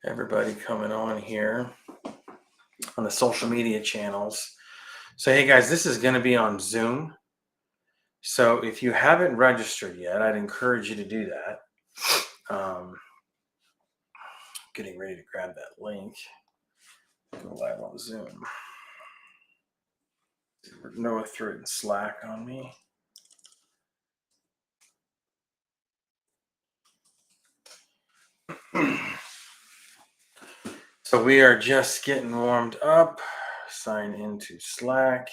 everybody coming on here on the social media channels. So, hey guys, this is going to be on Zoom. So, if you haven't registered yet, I'd encourage you to do that. Getting ready to grab that link. Go live on Zoom. Noah threw it in Slack on me. So we are just getting warmed up. Sign into Slack.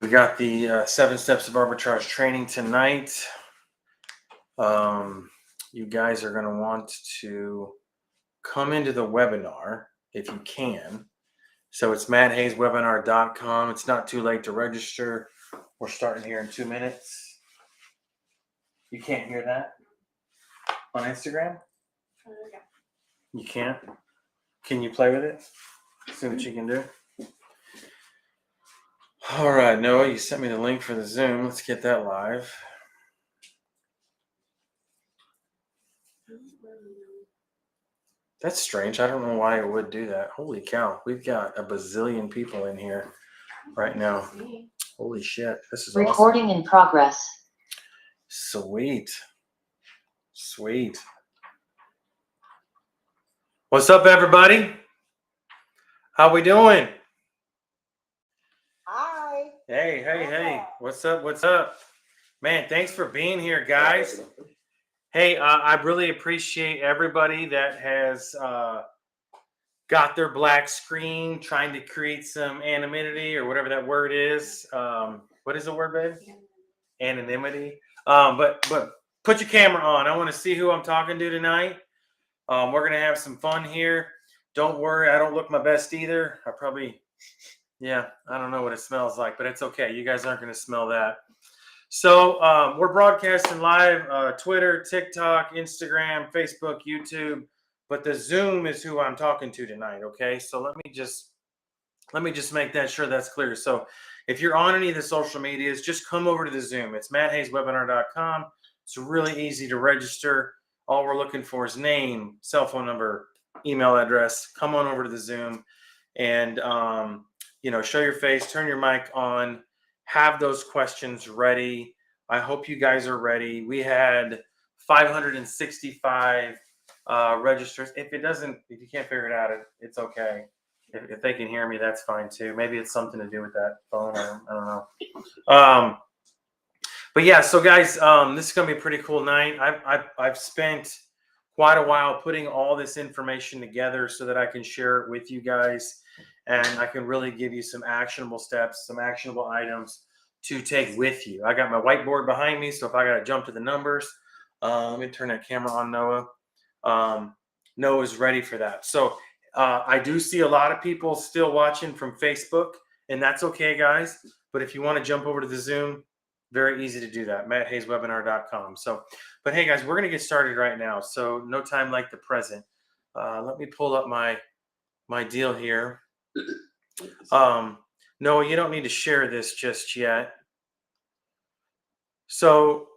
We got the 7 steps of arbitrage training tonight. You guys are going to want to come into the webinar if you can. So it's matthayeswebinar.com. It's not too late to register. We're starting here in 2 minutes. You can't hear that on Instagram? You can't? Can you play with it? See what you can do? All right, Noah, you sent me the link for the Zoom. Let's get that live. That's strange. I don't know why it would do that. Holy cow. We've got a bazillion people in here right now. Holy shit. This is recording awesome. In progress. Sweet. Sweet. What's up, everybody? How we doing? Hi. Hey. What's up? What's up? Man, thanks for being here, guys. Hey, I really appreciate everybody that has got their black screen, trying to create some anonymity or whatever that word is. What is the word, babe? Anonymity. But put your camera on. I want to see who I'm talking to tonight. We're going to have some fun here. Don't worry, I don't look my best either. I don't know what it smells like, but it's okay. You guys aren't going to smell that. So we're broadcasting live, Twitter, TikTok, Instagram, Facebook, YouTube, but the Zoom is who I'm talking to tonight. Okay. So let me just make that sure that's clear. So if you're on any of the social medias, just come over to the Zoom. It's matthayeswebinar.com. It's really easy to register. All we're looking for is name, cell phone number, email address. Come on over to the Zoom and, show your face, turn your mic on, have those questions ready. I hope you guys are ready. We had 565 registers. If you can't figure it out, it's okay. If they can hear me, that's fine too. Maybe it's something to do with that phone. I don't know. But yeah, so guys, this is gonna be a pretty cool night. I've spent quite a while putting all this information together so that I can share it with you guys, and I can really give you some actionable steps, some actionable items to take with you. I got my whiteboard behind me, so if I got to jump to the numbers, let me turn that camera on, Noah. Noah's ready for that. So I do see a lot of people still watching from Facebook, and that's okay, guys. But if you want to jump over to the Zoom, very easy to do that, matthayeswebinar.com. So, but hey, guys, we're going to get started right now. So no time like the present. Let me pull up my deal here. Noah, you don't need to share this just yet. So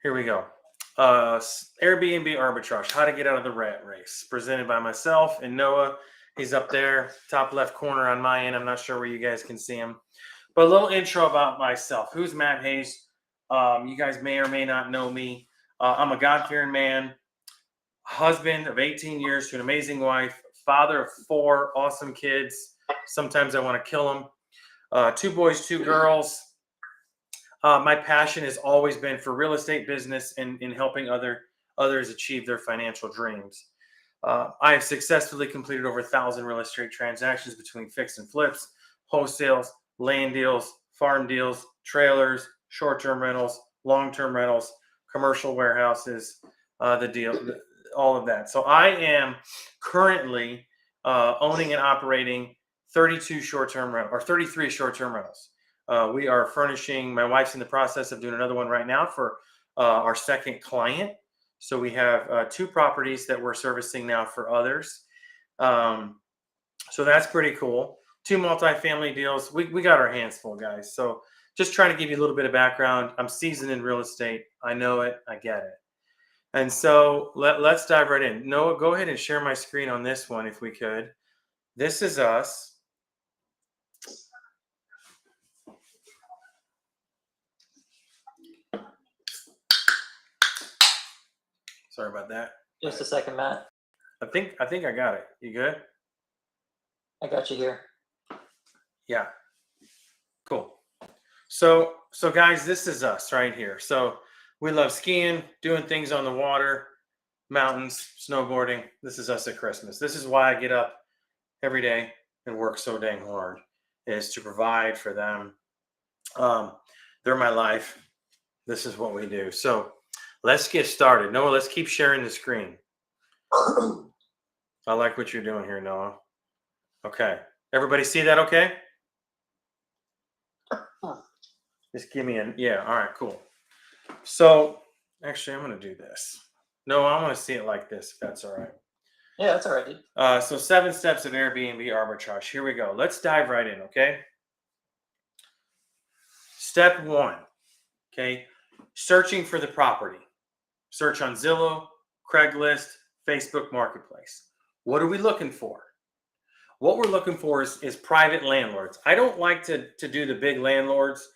here we go. AirBNB Arbitrage, how to get out of the rat race, presented by myself and Noah. He's up there, top left corner on my end. I'm not sure where you guys can see him. But a little intro about myself. Who's Matt Hayes? You guys may or may not know me. I'm a God-fearing man, husband of 18 years to an amazing wife, father of 4 awesome kids. Sometimes I want to kill them. 2 boys, 2 girls. My passion has always been for real estate business and in helping others achieve their financial dreams. I have successfully completed over 1,000 real estate transactions between fix and flips, wholesales, land deals, farm deals, trailers, short-term rentals, long-term rentals, commercial warehouses, all of that. So I am currently owning and operating 33 short-term rentals. We are furnishing. My wife's in the process of doing another one right now for our second client. So we have 2 properties that we're servicing now for others. So that's pretty cool. 2 multifamily deals. We got our hands full, guys. So just trying to give you a little bit of background. I'm seasoned in real estate. I know it. I get it. And so let's dive right in. Noah, go ahead and share my screen on this one if we could. This is us. Sorry about that. Just a second, Matt. I think I got it. You good? I got you here. Yeah. Cool. So guys, this is us right here. So we love skiing, doing things on the water, mountains, snowboarding. This is us at Christmas. This is why I get up every day and work so dang hard, is to provide for them. They're my life. This is what we do. So let's get started. Noah, let's keep sharing the screen. I like what you're doing here, Noah. Okay. Everybody see that okay? Just give me yeah. All right, cool. So actually, I'm going to do this. No, I want to see it like this, if that's all right. Yeah, that's all right, dude. So 7 steps of AirBNB arbitrage. Here we go. Let's dive right in, okay? Step 1, okay? Searching for the property. Search on Zillow, Craigslist, Facebook Marketplace. What are we looking for? What we're looking for is private landlords. I don't like to do the big landlords,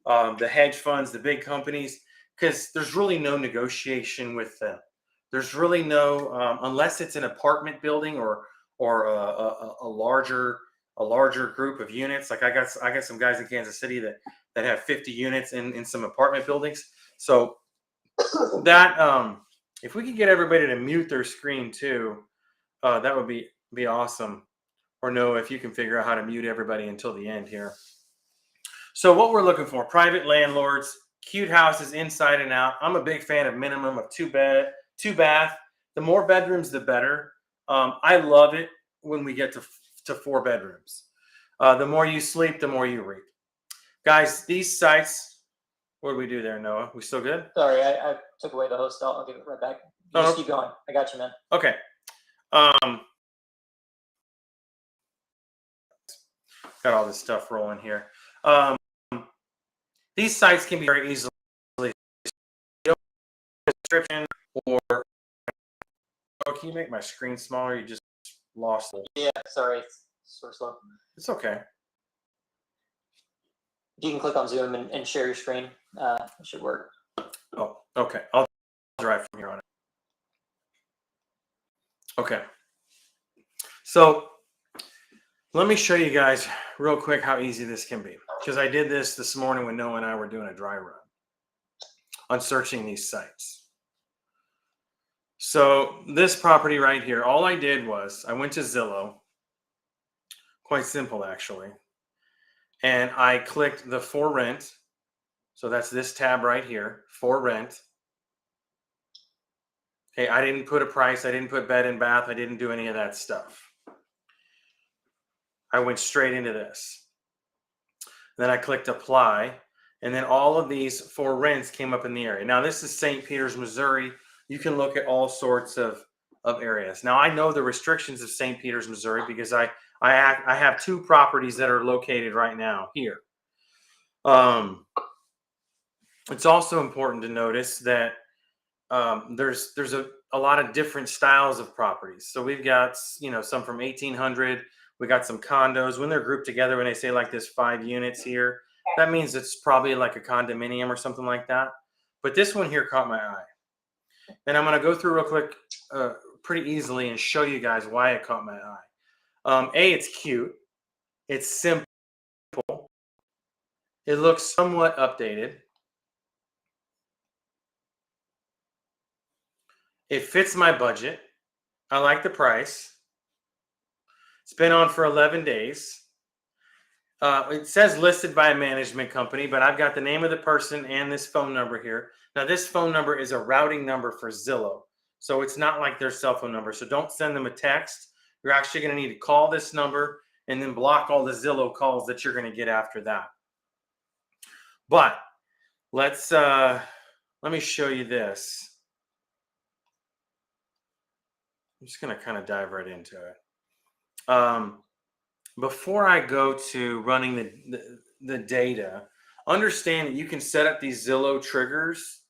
the hedge funds, the big companies, because there's really no negotiation with them. There's really no, unless it's an apartment building or a larger group of units. Like I got some guys in Kansas City that have 50 units in some apartment buildings. So that if we could get everybody to mute their screen too, that would be awesome. Or no, if you can figure out how to mute everybody until the end here. So what we're looking for, private landlords, cute houses inside and out. I'm a big fan of minimum of 2 bath. The more bedrooms, the better. I love it when we get to 4 bedrooms. The more you sleep, the more you reap. Guys, these sites, what do we do there, Noah? We still good? Sorry, I took away the host. I'll give it right back. Just keep going. I got you, man. Okay. Got all this stuff rolling here. These sites can be very easily description or can you make my screen smaller? You just lost it. Yeah, sorry, it's sort of slow. It's okay. You can click on Zoom and share your screen. It should work. Oh, okay. I'll drive from here on it. Okay. So let me show you guys real quick how easy this can be, because I did this morning when Noah and I were doing a dry run on searching these sites. So this property right here, all I did was I went to Zillow, quite simple actually, and I clicked the for rent. So that's this tab right here, for rent. Okay, I didn't put a price, I didn't put bed and bath, I didn't do any of that stuff. I went straight into this. Then I clicked apply, and then all of these for rents came up in the area. Now this is St. Peters, Missouri. You can look at all sorts of areas. Now I know the restrictions of St. Peters, Missouri, because I have 2 properties that are located right now here. It's also important to notice that there's a lot of different styles of properties. So we've got, some from 1800. We got some condos. When they're grouped together, when they say like this 5 units here, that means it's probably like a condominium or something like that. But this one here caught my eye. And I'm going to go through real quick, pretty easily, and show you guys why it caught my eye. It's cute. It's simple. It looks somewhat updated. It fits my budget. I like the price. It's been on for 11 days. It says listed by a management company, but I've got the name of the person and this phone number here. Now, this phone number is a routing number for Zillow. So it's not like their cell phone number. So don't send them a text. You're actually going to need to call this number and then block all the Zillow calls that you're going to get after that. But let me show you this. I'm just going to kind of dive right into it. before I go to running the data, understand that you can set up these Zillow triggers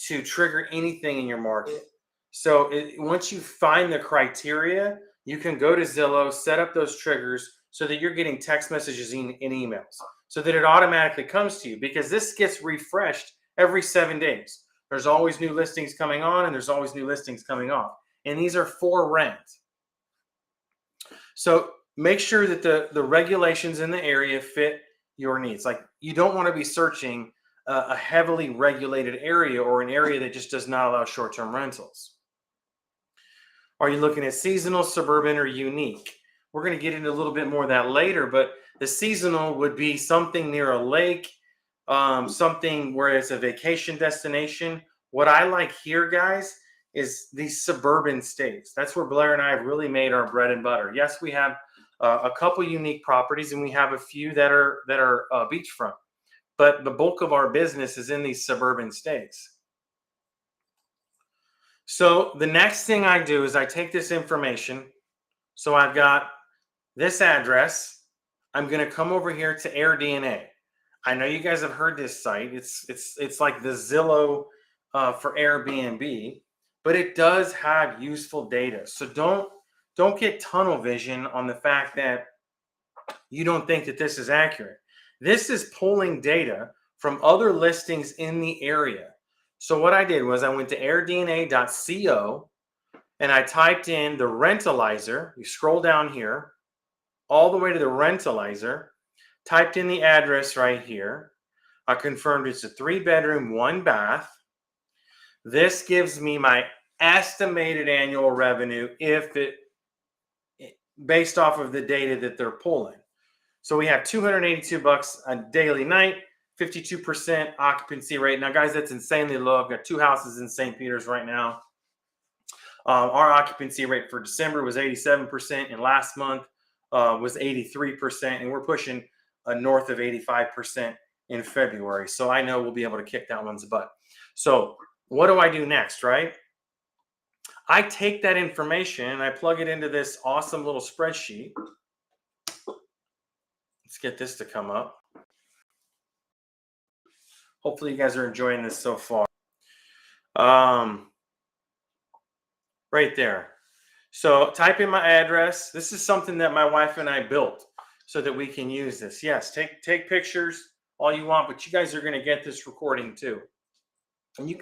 to trigger anything in your market. So once you find the criteria, you can go to Zillow, set up those triggers so that you're getting text messages and emails so that it automatically comes to you, because this gets refreshed every 7 days. There's always new listings coming on and there's always new listings coming off. And these are for rent. So make sure that the regulations in the area fit your needs. Like, you don't want to be searching a heavily regulated area or an area that just does not allow short-term rentals. Are you looking at seasonal, suburban, or unique? We're going to get into a little bit more of that later, but the seasonal would be something near a lake, something where it's a vacation destination. What I like here, guys, is these suburban states. That's where Blair and I have really made our bread and butter. Yes, we have a couple unique properties, and we have a few that are beachfront, but the bulk of our business is in these suburban states. So the next thing I do is I take this information. So I've got this address. I'm going to come over here to AirDNA. I know you guys have heard this site. It's like the Zillow for Airbnb, but it does have useful data. So don't get tunnel vision on the fact that you don't think that this is accurate. This is pulling data from other listings in the area. So what I did was I went to airdna.co and I typed in the rentalizer. You scroll down here all the way to the rentalizer, typed in the address right here. I confirmed it's a 3-bedroom, 1-bath. This gives me my estimated annual revenue based off of the data that they're pulling. So we have $282 a daily night, 52% occupancy rate. Now, guys, that's insanely low. I've got 2 houses in St. Peter's right now. Our occupancy rate for December was 87%, and last month was 83%, and we're pushing north of 85% in February. So I know we'll be able to kick that one's butt. So what do I do next, right? I take that information and I plug it into this awesome little spreadsheet. Let's get this to come up. Hopefully you guys are enjoying this so far. Right there. So type in my address. This is something that my wife and I built so that we can use this. Yes, take pictures all you want, but you guys are going to get this recording too. And you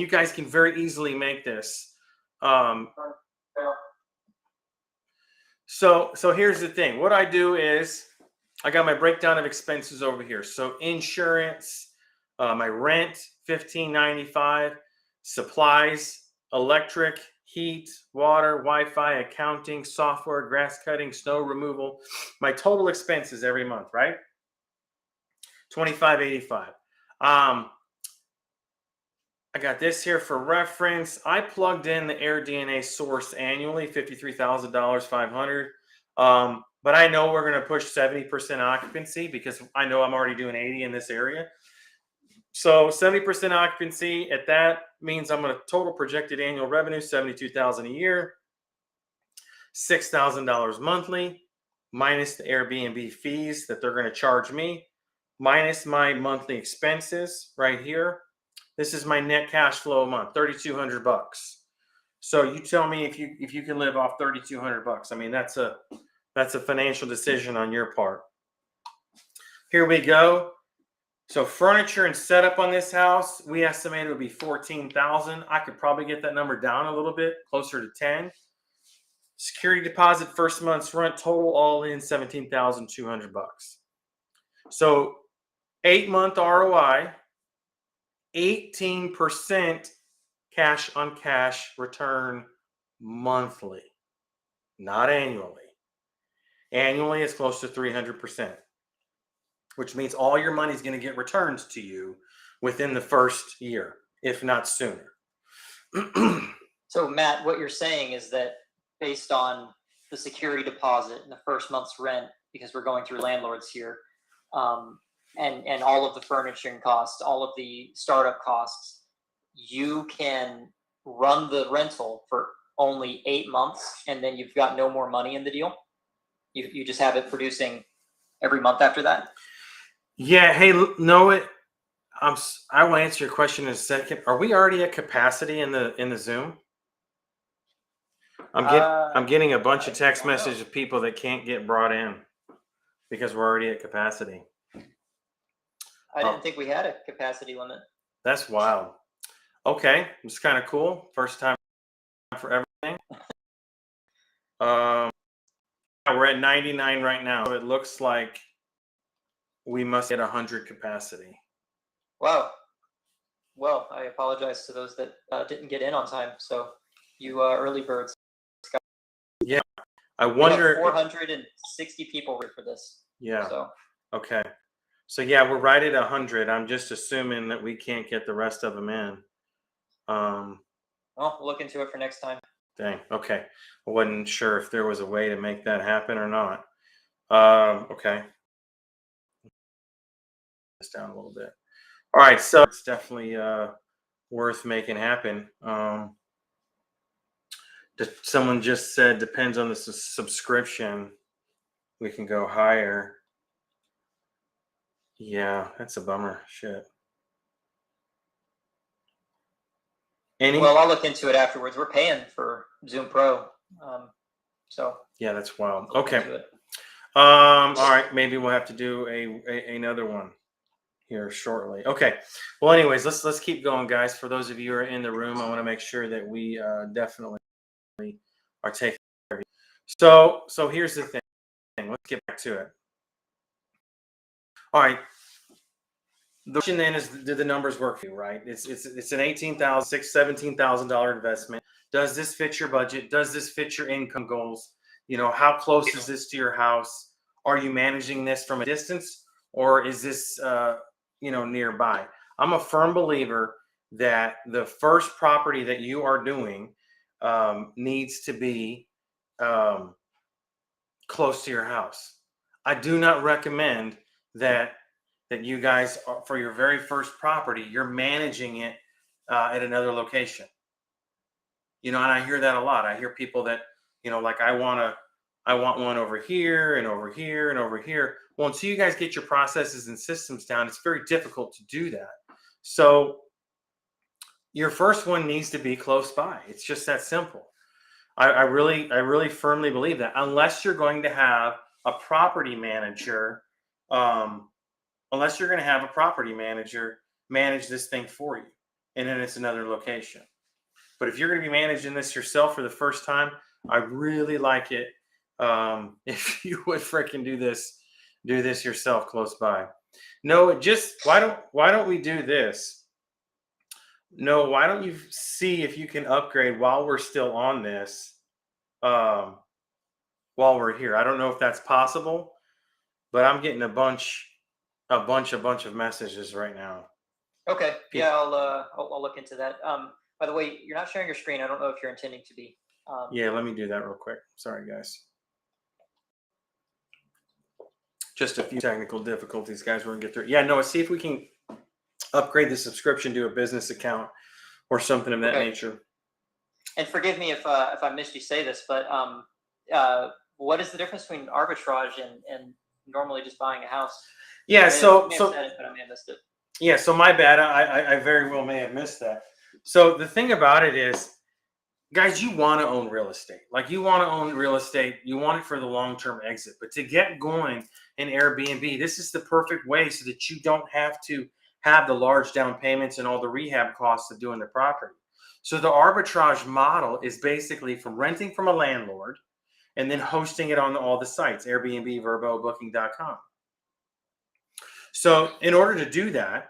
guys can very easily make this. So here's the thing. What I do is I got my breakdown of expenses over here. So insurance, my rent, $15.95, supplies, electric, heat, water, Wi-Fi, accounting, software, grass cutting, snow removal. My total expenses every month, right? $25.85. I got this here for reference. I plugged in the AirDNA source annually, $53,000, $500. But I know we're going to push 70% occupancy because I know I'm already doing 80 in this area. So 70% occupancy at that means I'm going to total projected annual revenue, $72,000 a year, $6,000 monthly, minus the Airbnb fees that they're going to charge me, minus my monthly expenses right here. This is my net cash flow a month, $3,200. So you tell me if you can live off $3,200. I mean, that's a financial decision on your part. Here we go. So furniture and setup on this house, we estimate it would be $14,000. I could probably get that number down a little bit, closer to 10. Security deposit, first month's rent, total all in $17,200. So 8-month ROI, 18% cash on cash return monthly, not annually. Annually, it's close to 300%, which means all your money is going to get returned to you within the first year, if not sooner. So, Matt, what you're saying is that based on the security deposit and the first month's rent, because we're going through landlords here, and all of the furnishing costs, all of the startup costs, you can run the rental for only 8 months, and then you've got no more money in the deal? You just have it producing every month after that? Yeah. Hey, Noah, I will answer your question in a second. Are we already at capacity in the Zoom? I'm getting a bunch of text messages of people that can't get brought in because we're already at capacity. I didn't think we had a capacity limit. That's wild. Okay, it's kind of cool. First time for everything. We're at 99 right now. So it looks like we must hit 100 capacity. Wow. Well, I apologize to those that didn't get in on time. So you early birds. Yeah, I wonder. 460 people for this. Yeah. So okay. So yeah, we're right at 100. I'm just assuming that we can't get the rest of them in. well, we'll look into it for next time. Dang. Okay. I wasn't sure if there was a way to make that happen or not. Okay. This down a little bit. All right. So it's definitely worth making happen. Someone just said depends on the subscription. We can go higher. Yeah, that's a bummer. Shit. Well, I'll look into it afterwards. We're paying for Zoom Pro, so yeah, that's wild. Okay. All right, maybe we'll have to do another one here shortly. Okay. Well, anyways, let's keep going, guys. For those of you who are in the room, I want to make sure that we definitely are taking care of you. So here's the thing. Let's get back to it. All right. The question then is, do the numbers work for you, right? It's an $17,000 investment. Does this fit your budget? Does this fit your income goals? You know, how close is this to your house? Are you managing this from a distance, or is this nearby? I'm a firm believer that the first property that you are doing needs to be close to your house. I do not recommend that you guys, for your very first property, you're managing it at another location. You know, and I hear that a lot. I hear people that, like I want one over here and over here and over here. Well, until you guys get your processes and systems down, it's very difficult to do that. So your first one needs to be close by. It's just that simple. I really firmly believe that, unless you're going to have a property manager, manage this thing for you, and then it's another location. But if you're going to be managing this yourself for the first time, I really like it if you would freaking do this yourself close by. No, why don't we do this? No, why don't you see if you can upgrade while we're still on this, while we're here? I don't know if that's possible, but I'm getting a bunch of messages right now. Okay. Yeah, I'll look into that. By the way, you're not sharing your screen. I don't know if you're intending to be. Yeah, let me do that real quick. Sorry, guys. Just a few technical difficulties, guys. We're gonna get through. Yeah, no, see if we can upgrade the subscription to a business account or something of that nature. And forgive me if I missed you say this, but what is the difference between arbitrage and normally just buying a house? Yeah, so said it, but I may have missed it. Yeah, so my bad. I very well may have missed that. So the thing about it is, guys, you want to own real estate. Like, you want to own real estate. You want it for the long-term exit. But to get going in Airbnb, this is the perfect way so that you don't have to have the large down payments and all the rehab costs of doing the property. So the arbitrage model is basically from renting from a landlord and then hosting it on all the sites, Airbnb, Vrbo, Booking.com. So in order to do that,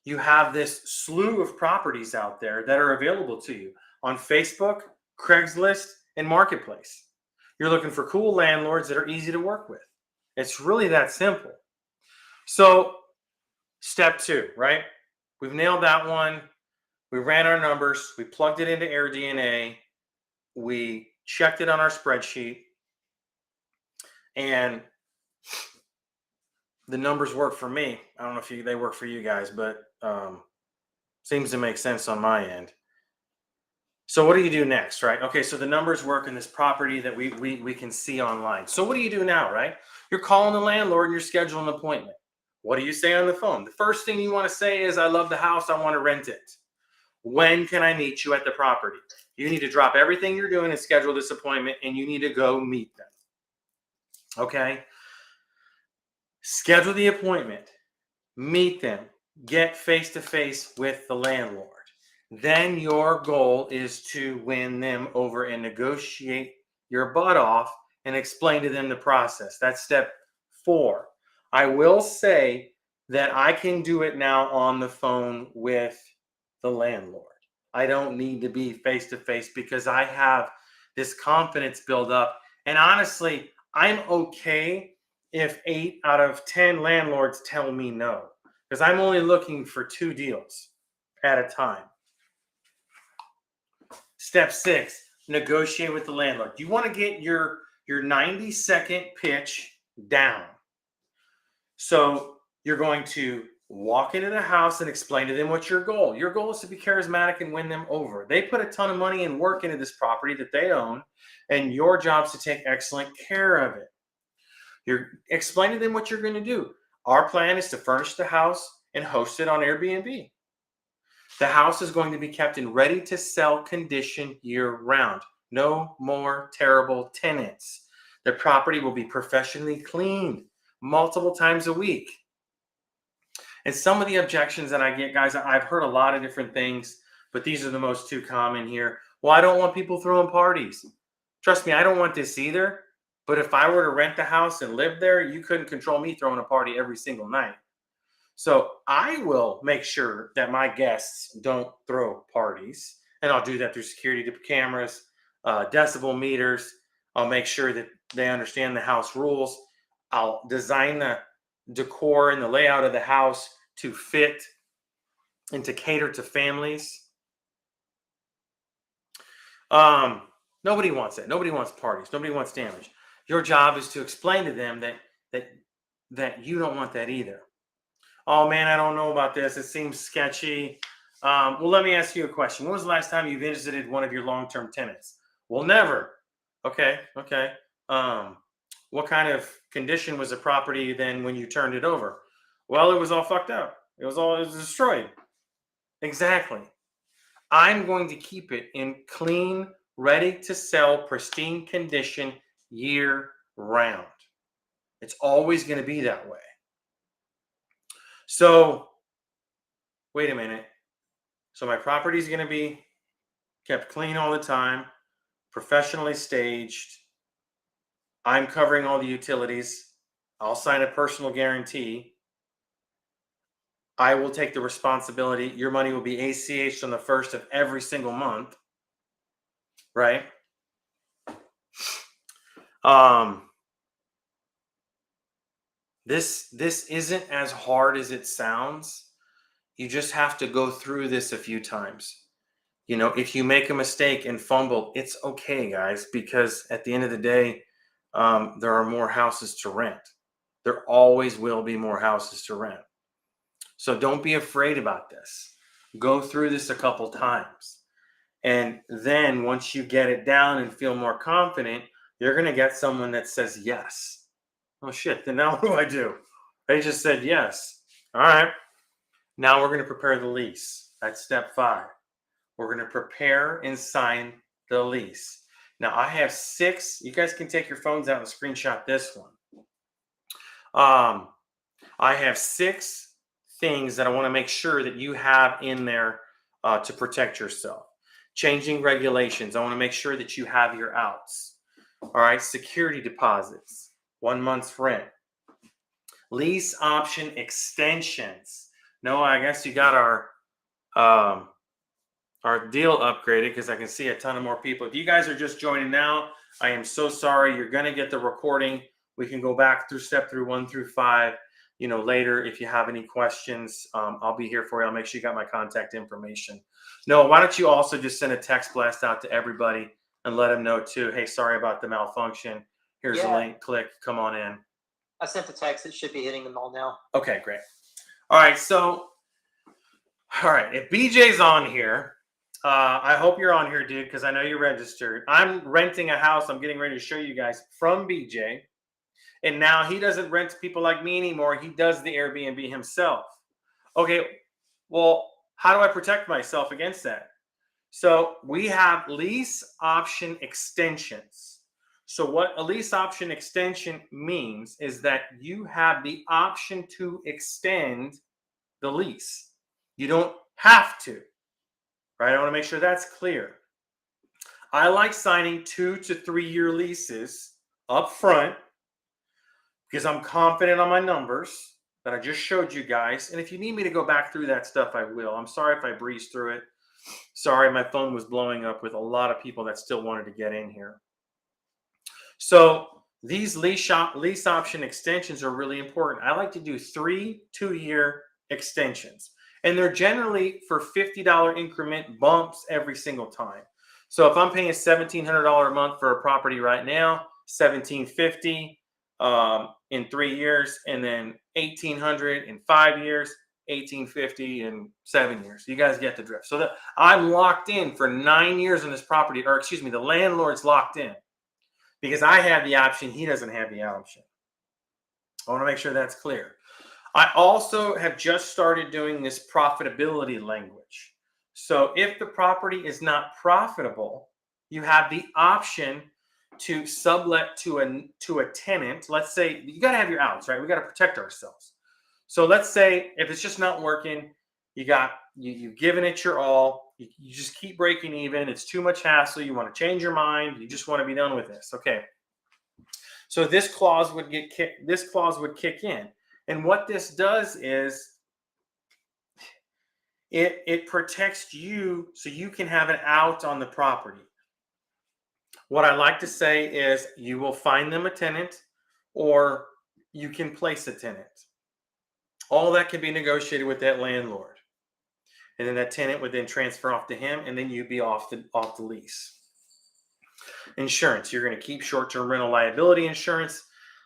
you have this slew of properties out there that are available to you on Facebook, Craigslist, and Marketplace. You're looking for cool landlords that are easy to work with. It's really that simple. So step 2, right? We've nailed that one. We ran our numbers. We plugged it into AirDNA. We checked it on our spreadsheet. And the numbers work for me. I don't know if they work for you guys, but seems to make sense on my end. So what do you do next, right? Okay, so the numbers work in this property that we can see online. So what do you do now, right? You're calling the landlord and you're scheduling an appointment. What do you say on the phone? The first thing you want to say is, I love the house, I want to rent it. When can I meet you at the property? You need to drop everything you're doing and schedule this appointment, and you need to go meet them. Okay? Schedule the appointment, meet them, get face to face with the landlord. Then your goal is to win them over and negotiate your butt off and explain to them the process. That's step 4. I will say that I can do it now on the phone with the landlord. I don't need to be face to face because I have this confidence build up. And honestly, I'm okay if 8 out of 10 landlords tell me no, because I'm only looking for 2 deals at a time. Step 6, negotiate with the landlord. You want to get your 90-second pitch down. So you're going to walk into the house and explain to them what's your goal. Your goal is to be charismatic and win them over. They put a ton of money and work into this property that they own, and your job is to take excellent care of it. You're explaining to them what you're going to do. Our plan is to furnish the house and host it on Airbnb. The house is going to be kept in ready to sell condition year round. No more terrible tenants. The property will be professionally cleaned multiple times a week. And some of the objections that I get, guys, I've heard a lot of different things, but these are the most 2 common here. Well, I don't want people throwing parties. Trust me, I don't want this either. But if I were to rent the house and live there, you couldn't control me throwing a party every single night. So I will make sure that my guests don't throw parties. And I'll do that through security cameras, decibel meters. I'll make sure that they understand the house rules. I'll design the decor and the layout of the house to fit and to cater to families. Nobody wants it. Nobody wants parties. Nobody wants damage. Your job is to explain to them that you don't want that either. Oh man, I don't know about this. It seems sketchy. Well, let me ask you a question. When was the last time you visited one of your long-term tenants? Well, never. Okay. What kind of condition was the property then when you turned it over? Well, it was all fucked up. It was destroyed. Exactly. I'm going to keep it in clean, ready to sell, pristine condition year round. It's always going to be that way. So, wait a minute. So my property is going to be kept clean all the time, professionally staged. I'm covering all the utilities. I'll sign a personal guarantee. I will take the responsibility. Your money will be ACH'd on the 1st of every single month, right? This isn't as hard as it sounds. You just have to go through this a few times. You know, if you make a mistake and fumble, it's okay, guys, because at the end of the day, there are more houses to rent. There always will be more houses to rent. So don't be afraid about this. Go through this a couple times. And then once you get it down and feel more confident, you're going to get someone that says yes. Oh, shit. Then now what do I do? They just said yes. All right. Now we're going to prepare the lease. That's step 5. We're going to prepare and sign the lease. Now I have 6. You guys can take your phones out and screenshot this one. I have 6 things that I want to make sure that you have in there to protect yourself. Changing regulations. I want to make sure that you have your outs. All right. Security deposits. 1 month's rent. Lease option extensions. No, I guess you got our deal upgraded because I can see a ton of more people. If you guys are just joining now, I am so sorry. You're going to get the recording. We can go back through 1 through 5, later. If you have any questions, I'll be here for you. I'll make sure you got my contact information. No, why don't you also just send a text blast out to everybody and let them know too, hey, sorry about the malfunction. Here's the link. Click, come on in. I sent the text. It should be hitting them all now. Okay, great. All right. So, if BJ's on here, I hope you're on here, dude, because I know you're registered. I'm renting a house. I'm getting ready to show you guys from BJ. And now he doesn't rent to people like me anymore. He does the Airbnb himself. Okay, well, how do I protect myself against that? So we have lease option extensions. So what a lease option extension means is that you have the option to extend the lease. You don't have to, right? I want to make sure that's clear. I like signing 2 to 3 year leases up front because I'm confident on my numbers that I just showed you guys. And if you need me to go back through that stuff, I will. I'm sorry if I breezed through it. Sorry, my phone was blowing up with a lot of people that still wanted to get in here. So these lease option extensions are really important. I like to do 3 2-year extensions. And they're generally for $50 increment bumps every single time. So if I'm paying $1,700 a month for a property right now, $1,750 in 3 years, and then $1,800 in 5 years, $1,850 in 7 years. You guys get the drift. So that I'm locked in for 9 years in this property, or excuse me, the landlord's locked in because I have the option. He doesn't have the option. I want to make sure that's clear. I also have just started doing this profitability language. So if the property is not profitable, you have the option to sublet to a tenant. Let's say you got to have your outs, right? We got to protect ourselves. So let's say if it's just not working, you've given it your all. You just keep breaking even. It's too much hassle. You want to change your mind. You just want to be done with this. Okay. So this clause would kick in. And what this does is it protects you so you can have an out on the property. What I like to say is you will find them a tenant or you can place a tenant. All that can be negotiated with that landlord. And then that tenant would then transfer off to him and then you'd be off the lease. Insurance. You're going to keep short-term rental liability insurance.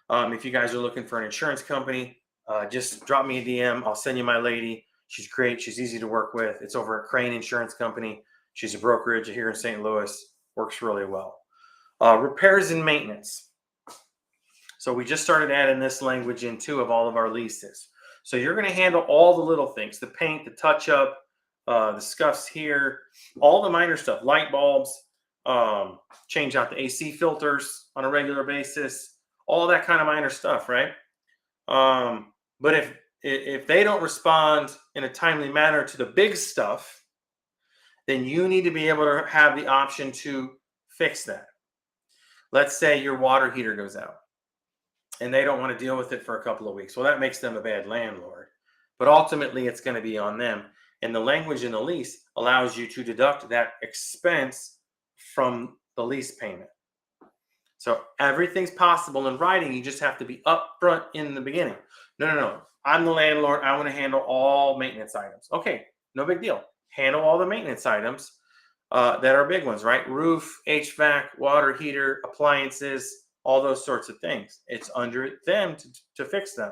If you guys are looking for an insurance company, just drop me a DM. I'll send you my lady. She's great. She's easy to work with. It's over at Crane Insurance Company. She's a brokerage here in St. Louis. Works really well. Repairs and maintenance. So we just started adding this language in too of all of our leases. So you're going to handle all the little things, the paint, the touch-up, the scuffs here, all the minor stuff, light bulbs, change out the AC filters on a regular basis, all that kind of minor stuff, right? But if they don't respond in a timely manner to the big stuff, then you need to be able to have the option to fix that. Let's say your water heater goes out and they don't want to deal with it for a couple of weeks. Well, that makes them a bad landlord, but ultimately it's going to be on them. And the language in the lease allows you to deduct that expense from the lease payment. So everything's possible in writing. You just have to be upfront in the beginning. No. I'm the landlord. I want to handle all maintenance items. Okay, no big deal. Handle all the maintenance items that are big ones, right? Roof, HVAC, water heater, appliances, all those sorts of things. It's under them to fix them.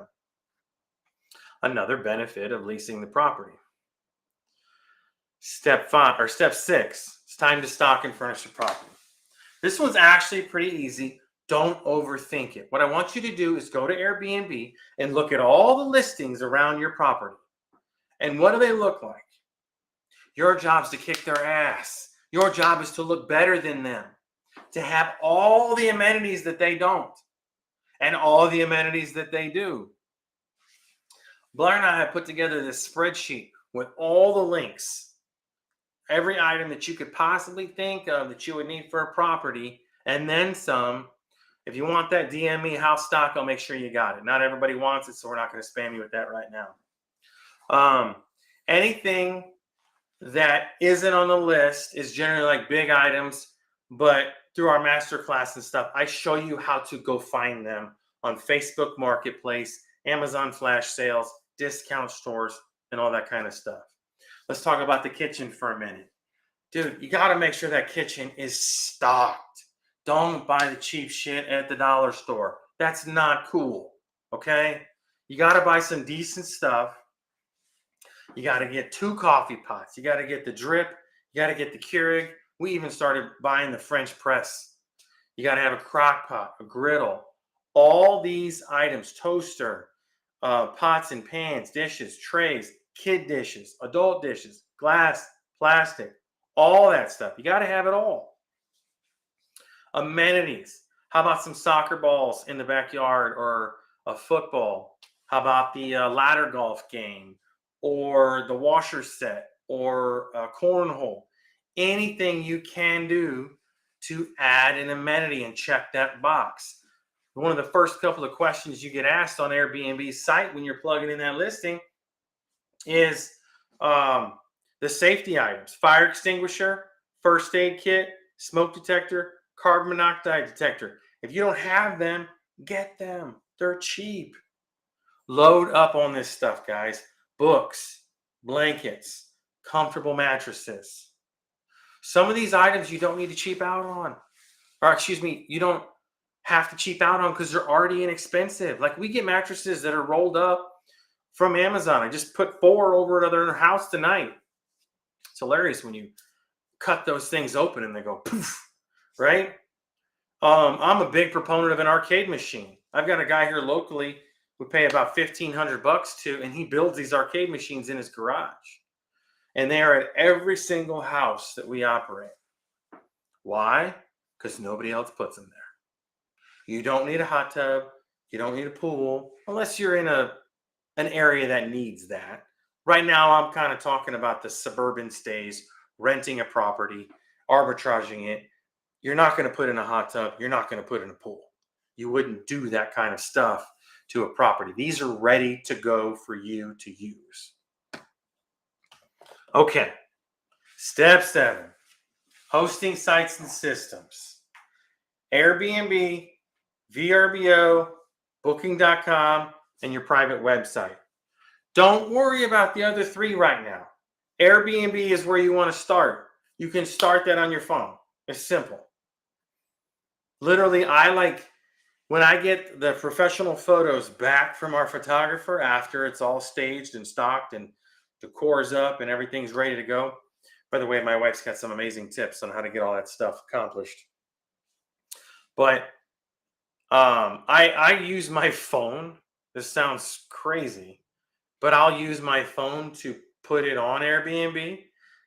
Another benefit of leasing the property. Step 6, it's time to stock and furnish the property. This one's actually pretty easy. Don't overthink it. What I want you to do is go to Airbnb and look at all the listings around your property. And what do they look like? Your job is to kick their ass. Your job is to look better than them, to have all the amenities that they don't and all the amenities that they do. Blair and I have put together this spreadsheet with all the links, every item that you could possibly think of that you would need for a property, and then some. If you want that, DM me house stock. I'll make sure you got it. Not everybody wants it, so we're not going to spam you with that right now. Anything that isn't on the list is generally like big items, but through our masterclass and stuff, I show you how to go find them on Facebook Marketplace, Amazon Flash Sales, discount stores, and all that kind of stuff. Let's talk about the kitchen for a minute. Dude, you got to make sure that kitchen is stocked. Don't buy the cheap shit at the dollar store. That's not cool, okay? You got to buy some decent stuff. You got to get 2 coffee pots. You got to get the drip. You You got to get the Keurig. We even started buying the French press. You got to have a crock pot, a griddle, all these items, toaster, pots and pans, dishes, trays, kid dishes, adult dishes, glass, plastic, all that stuff. You got to have it all. Amenities. How about some soccer balls in the backyard or a football? How about the ladder golf game or the washer set or cornhole? Anything you can do to add an amenity and check that box. One of the first couple of questions you get asked on Airbnb's site when you're plugging in that listing is the safety items: fire extinguisher, first aid kit, smoke detector, carbon monoxide detector. If you don't have them, get them. They're cheap. Load up on this stuff, guys. Books, blankets, comfortable mattresses. Some of these items you don't need to cheap out on. Or excuse me, you don't have to cheap out on because they're already inexpensive. Like we get mattresses that are rolled up from Amazon. I just put 4 over at their house tonight. It's hilarious when you cut those things open and they go poof, right? I'm a big proponent of an arcade machine. I've got a guy here locally we pay about $1,500 to, and he builds these arcade machines in his garage. And they are at every single house that we operate. Why? Because nobody else puts them there. You don't need a hot tub. You don't need a pool unless you're in an area that needs that. Right now, I'm kind of talking about the suburban stays, renting a property, arbitraging it. You're not going to put in a hot tub. You're not going to put in a pool. You wouldn't do that kind of stuff to a property. These are ready to go for you to use. Okay. Step 7, hosting sites and systems. Airbnb, VRBO, Booking.com, and your private website. Don't worry about the other 3 right now. Airbnb is where you want to start. You can start that on your phone. It's simple. Literally, when I get the professional photos back from our photographer after it's all staged and stocked and decor's up and everything's ready to go. By the way, my wife's got some amazing tips on how to get all that stuff accomplished. But I use my phone. This sounds crazy, but I'll use my phone to put it on Airbnb,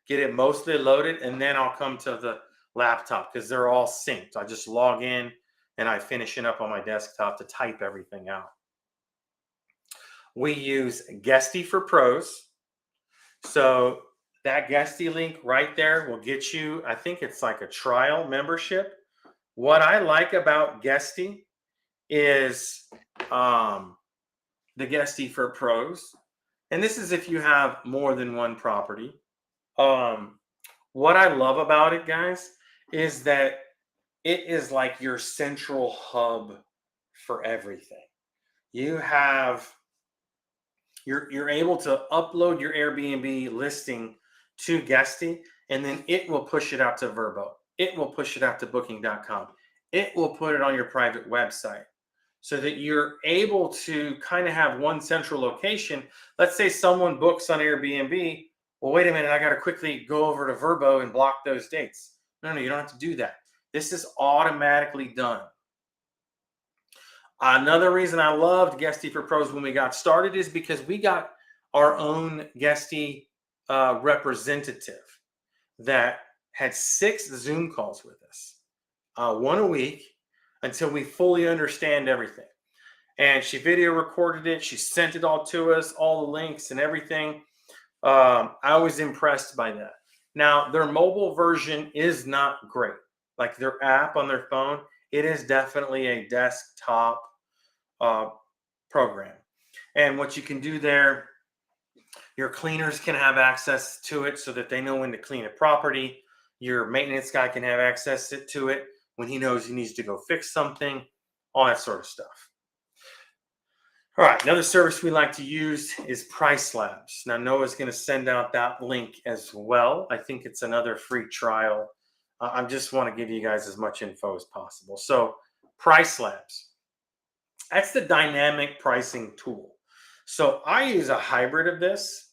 get it mostly loaded, and then I'll come to the laptop because they're all synced. I just log in and I finish it up on my desktop to type everything out. We use Guesty for Pros. So that Guesty link right there will get you, I think it's like a trial membership. What I like about Guesty is the Guesty for Pros. And this is if you have more than one property. What I love about it, guys, is that it is like your central hub for everything. You're able to upload your Airbnb listing to Guesty, and then it will push it out to Vrbo. It will push it out to Booking.com. It will put it on your private website so that you're able to kind of have one central location. Let's say someone books on Airbnb. Well, wait a minute, I got to quickly go over to Vrbo and block those dates. No, you don't have to do that. This is automatically done. Another reason I loved Guesty for Pros when we got started is because we got our own Guesty representative that had 6 Zoom calls with us, 1 a week, until we fully understand everything. And she video recorded it. She sent it all to us, all the links and everything. I was impressed by that. Now, their mobile version is not great. Like their app on their phone, it is definitely a desktop program. And what you can do there, your cleaners can have access to it so that they know when to clean a property. Your maintenance guy can have access to it when he knows he needs to go fix something, all that sort of stuff. All right, another service we like to use is Price Labs. Now, Noah's going to send out that link as well. I think it's another free trial. I just want to give you guys as much info as possible. So, Price Labs, that's the dynamic pricing tool. So, I use a hybrid of this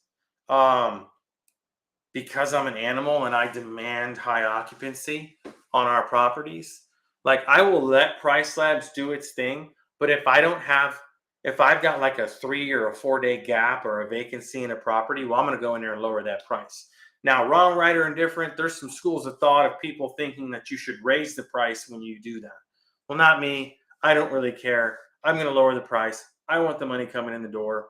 because I'm an animal and I demand high occupancy on our properties, like I will let Price Labs do its thing. But if I've got like a 3 or a 4 day gap or a vacancy in a property, well, I'm going to go in there and lower that price. Now, wrong, right, or indifferent, there's some schools of thought of people thinking that you should raise the price when you do that. Well, not me. I don't really care. I'm going to lower the price. I want the money coming in the door.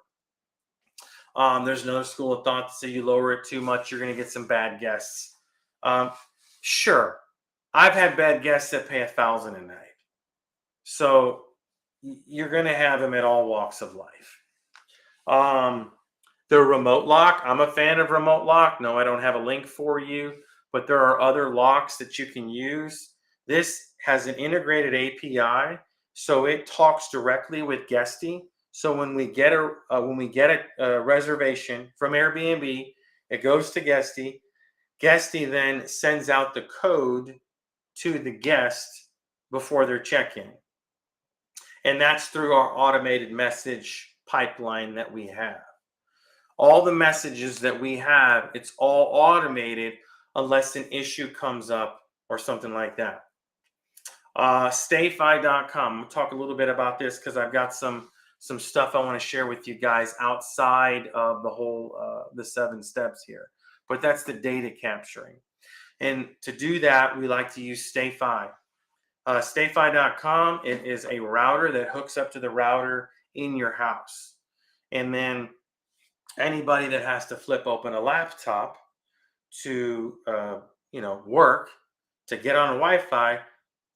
There's another school of thought that say you lower it too much, you're going to get some bad guests. Sure, I've had bad guests that pay $1,000 a night, so you're going to have them at all walks of life. The remote lock, I'm a fan of remote lock. No, I don't have a link for you, but there are other locks that you can use. This has an integrated API, so it talks directly with Guesty. So when we get a reservation from Airbnb, it goes to Guesty. Guesty then sends out the code to the guest before their check-in, and that's through our automated message pipeline that we have. All the messages that we have, it's all automated unless an issue comes up or something like that. Stayfi.com. We'll talk a little bit about this because I've got some stuff I want to share with you guys outside of the whole the 7 steps here. But that's the data capturing. And to do that, we like to use Stayfi. Stayfi.com, it is a router that hooks up to the router in your house. And then anybody that has to flip open a laptop to work, to get on Wi-Fi,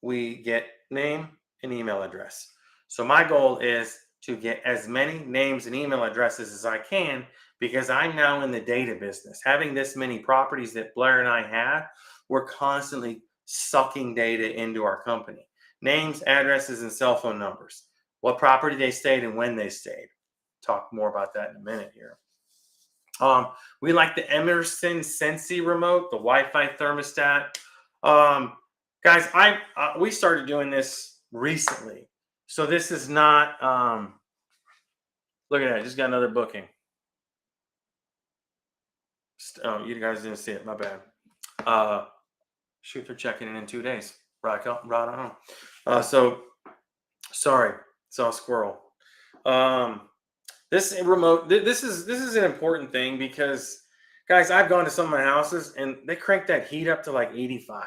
we get name and email address. So my goal is to get as many names and email addresses as I can, because I'm now in the data business. Having this many properties that Blair and I have, we're constantly sucking data into our company. Names, addresses, and cell phone numbers. What property they stayed and when they stayed. Talk more about that in a minute here. We like the Emerson Sensi remote, the Wi-Fi thermostat. Guys, we started doing this recently. So this is not, look at that, I just got another booking. Oh, you guys didn't see it, my bad. Shoot, they're checking in 2 days. Right on. So, sorry, saw a squirrel. This remote, this is an important thing because, guys, I've gone to some of my houses and they crank that heat up to like 85,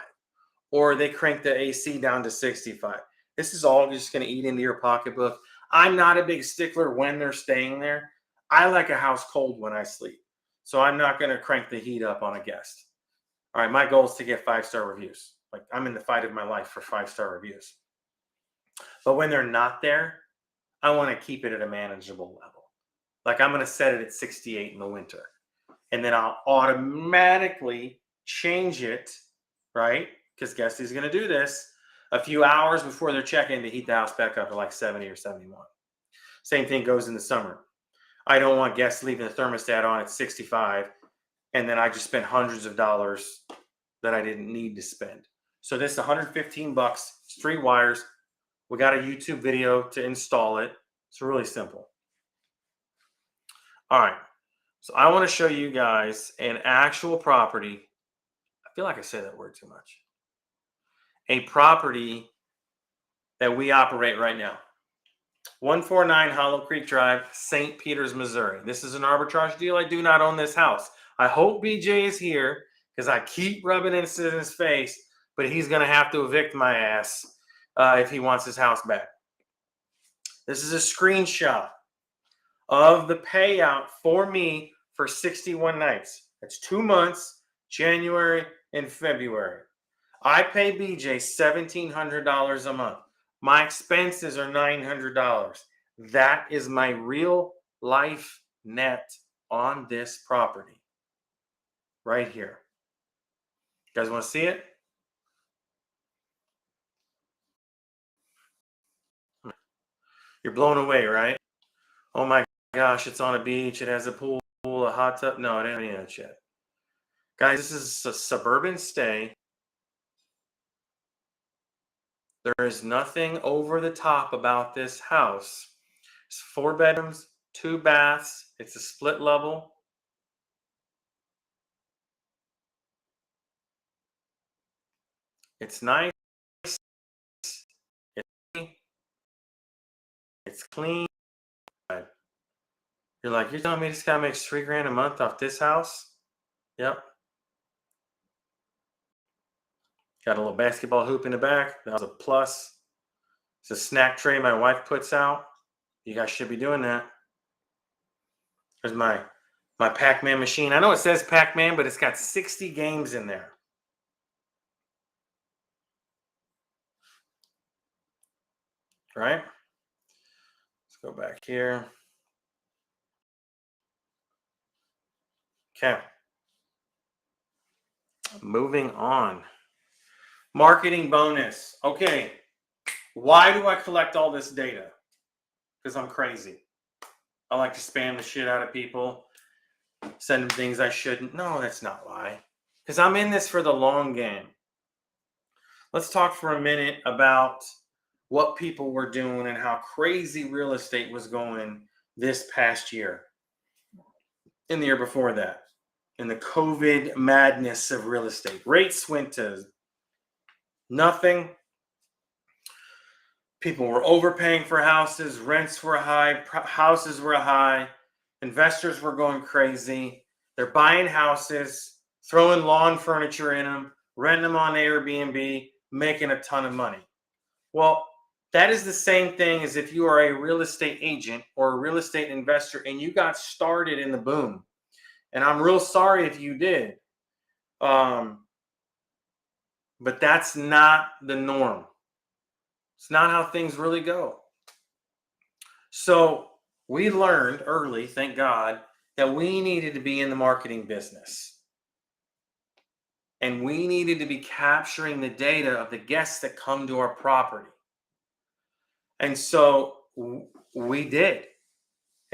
or they crank the AC down to 65. This is all just going to eat into your pocketbook. I'm not a big stickler when they're staying there. I like a house cold when I sleep, so I'm not going to crank the heat up on a guest. All right, my goal is to get 5-star reviews. Like, I'm in the fight of my life for 5-star reviews. But when they're not there, I want to keep it at a manageable level. Like, I'm going to set it at 68 in the winter, and then I'll automatically change it, right? Because Guesty's going to do this a few hours before their check-in to heat the house back up to like 70 or 71. Same thing goes in the summer. I don't want guests leaving the thermostat on at 65, and then I just spent hundreds of dollars that I didn't need to spend. So this is $115. It's 3 wires. We got a YouTube video to install it. It's really simple. All right. So I want to show you guys an actual property. I feel like I say that word too much. A property that we operate right now. 149 Hollow Creek Drive, St. Peters, Missouri. This is an arbitrage deal. I do not own this house. I hope BJ is here because I keep rubbing it in his face, but he's going to have to evict my ass if he wants his house back. This is a screenshot of the payout for me for 61 nights. That's 2 months, January and February. I pay BJ $1,700 a month. My expenses are $900. That is my real life net on this property. Right here. You guys want to see it? You're blown away, right? Oh my gosh, it's on a beach. It has a pool, a hot tub. No, it ain't any of that shit. Guys, this is a suburban stay. There is nothing over the top about this house. It's 4 bedrooms, 2 baths. It's a split level. It's nice. It's clean. You're like, you're telling me this guy makes $3,000 a month off this house? Yep. Got a little basketball hoop in the back. That was a plus. It's a snack tray my wife puts out. You guys should be doing that. There's my Pac-Man machine. I know it says Pac-Man, but it's got 60 games in there. Right? Let's go back here. Okay. Moving on. Marketing bonus. Okay. Why do I collect all this data? Because I'm crazy. I like to spam the shit out of people, send them things I shouldn't. No, that's not why. Because I'm in this for the long game. Let's talk for a minute about what people were doing and how crazy real estate was going this past year. In the year before that. In the COVID madness of real estate. Rates went to nothing. People were overpaying for houses. Rents were high. Houses were high. Investors were going crazy. They're buying houses, throwing lawn furniture in them, renting them on Airbnb, making a ton of money. Well, that is the same thing as if you are a real estate agent or a real estate investor and you got started in the boom. And I'm real sorry if you did. But that's not the norm. It's not how things really go. So we learned early, thank God, that we needed to be in the marketing business. And we needed to be capturing the data of the guests that come to our property. And so we did.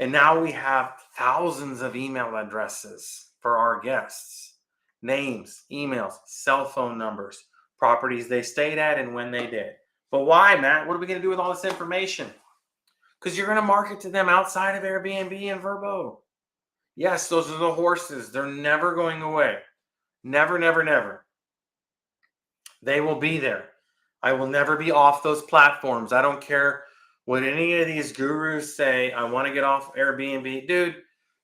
And now we have thousands of email addresses for our guests. Names, emails, cell phone numbers, properties they stayed at and when they did. But why, Matt? What are we going to do with all this information? Because you're going to market to them outside of Airbnb and Vrbo. Yes, those are the horses. They're never going away. Never, never, never. They will be there. I will never be off those platforms. I don't care what any of these gurus say. I want to get off Airbnb. Dude,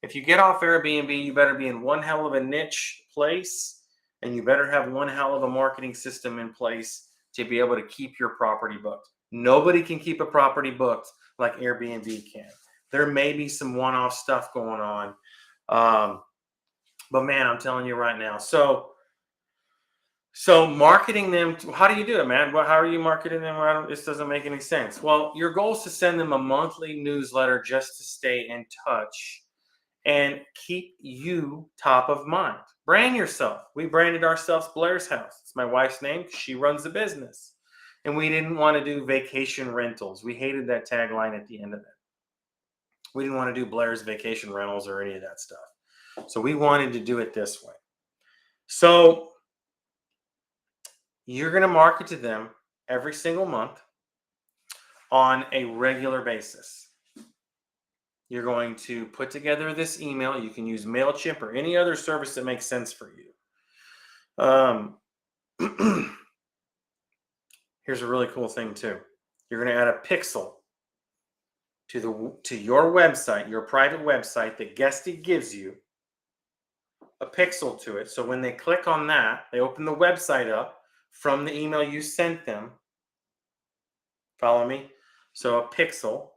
if you get off Airbnb, you better be in one hell of a niche place, and you better have one hell of a marketing system in place to be able to keep your property booked. Nobody can keep a property booked like Airbnb can. There may be some one-off stuff going on. But man, I'm telling you right now. So marketing them, how do you do it, man? Well, how are you marketing them? This doesn't make any sense. Well, your goal is to send them a monthly newsletter just to stay in touch and keep you top of mind. Brand yourself. We branded ourselves Blair's House. It's my wife's name. She runs the business. And we didn't want to do vacation rentals. We hated that tagline at the end of it. We didn't want to do Blair's Vacation Rentals or any of that stuff. So we wanted to do it this way. So you're going to market to them every single month on a regular basis. You're going to put together this email. You can use MailChimp or any other service that makes sense for you. Here's a really cool thing too. You're going to add a pixel to your website, your private website that Guesty gives you, a pixel to it. So when they click on that, they open the website up from the email you sent them. Follow me? So a pixel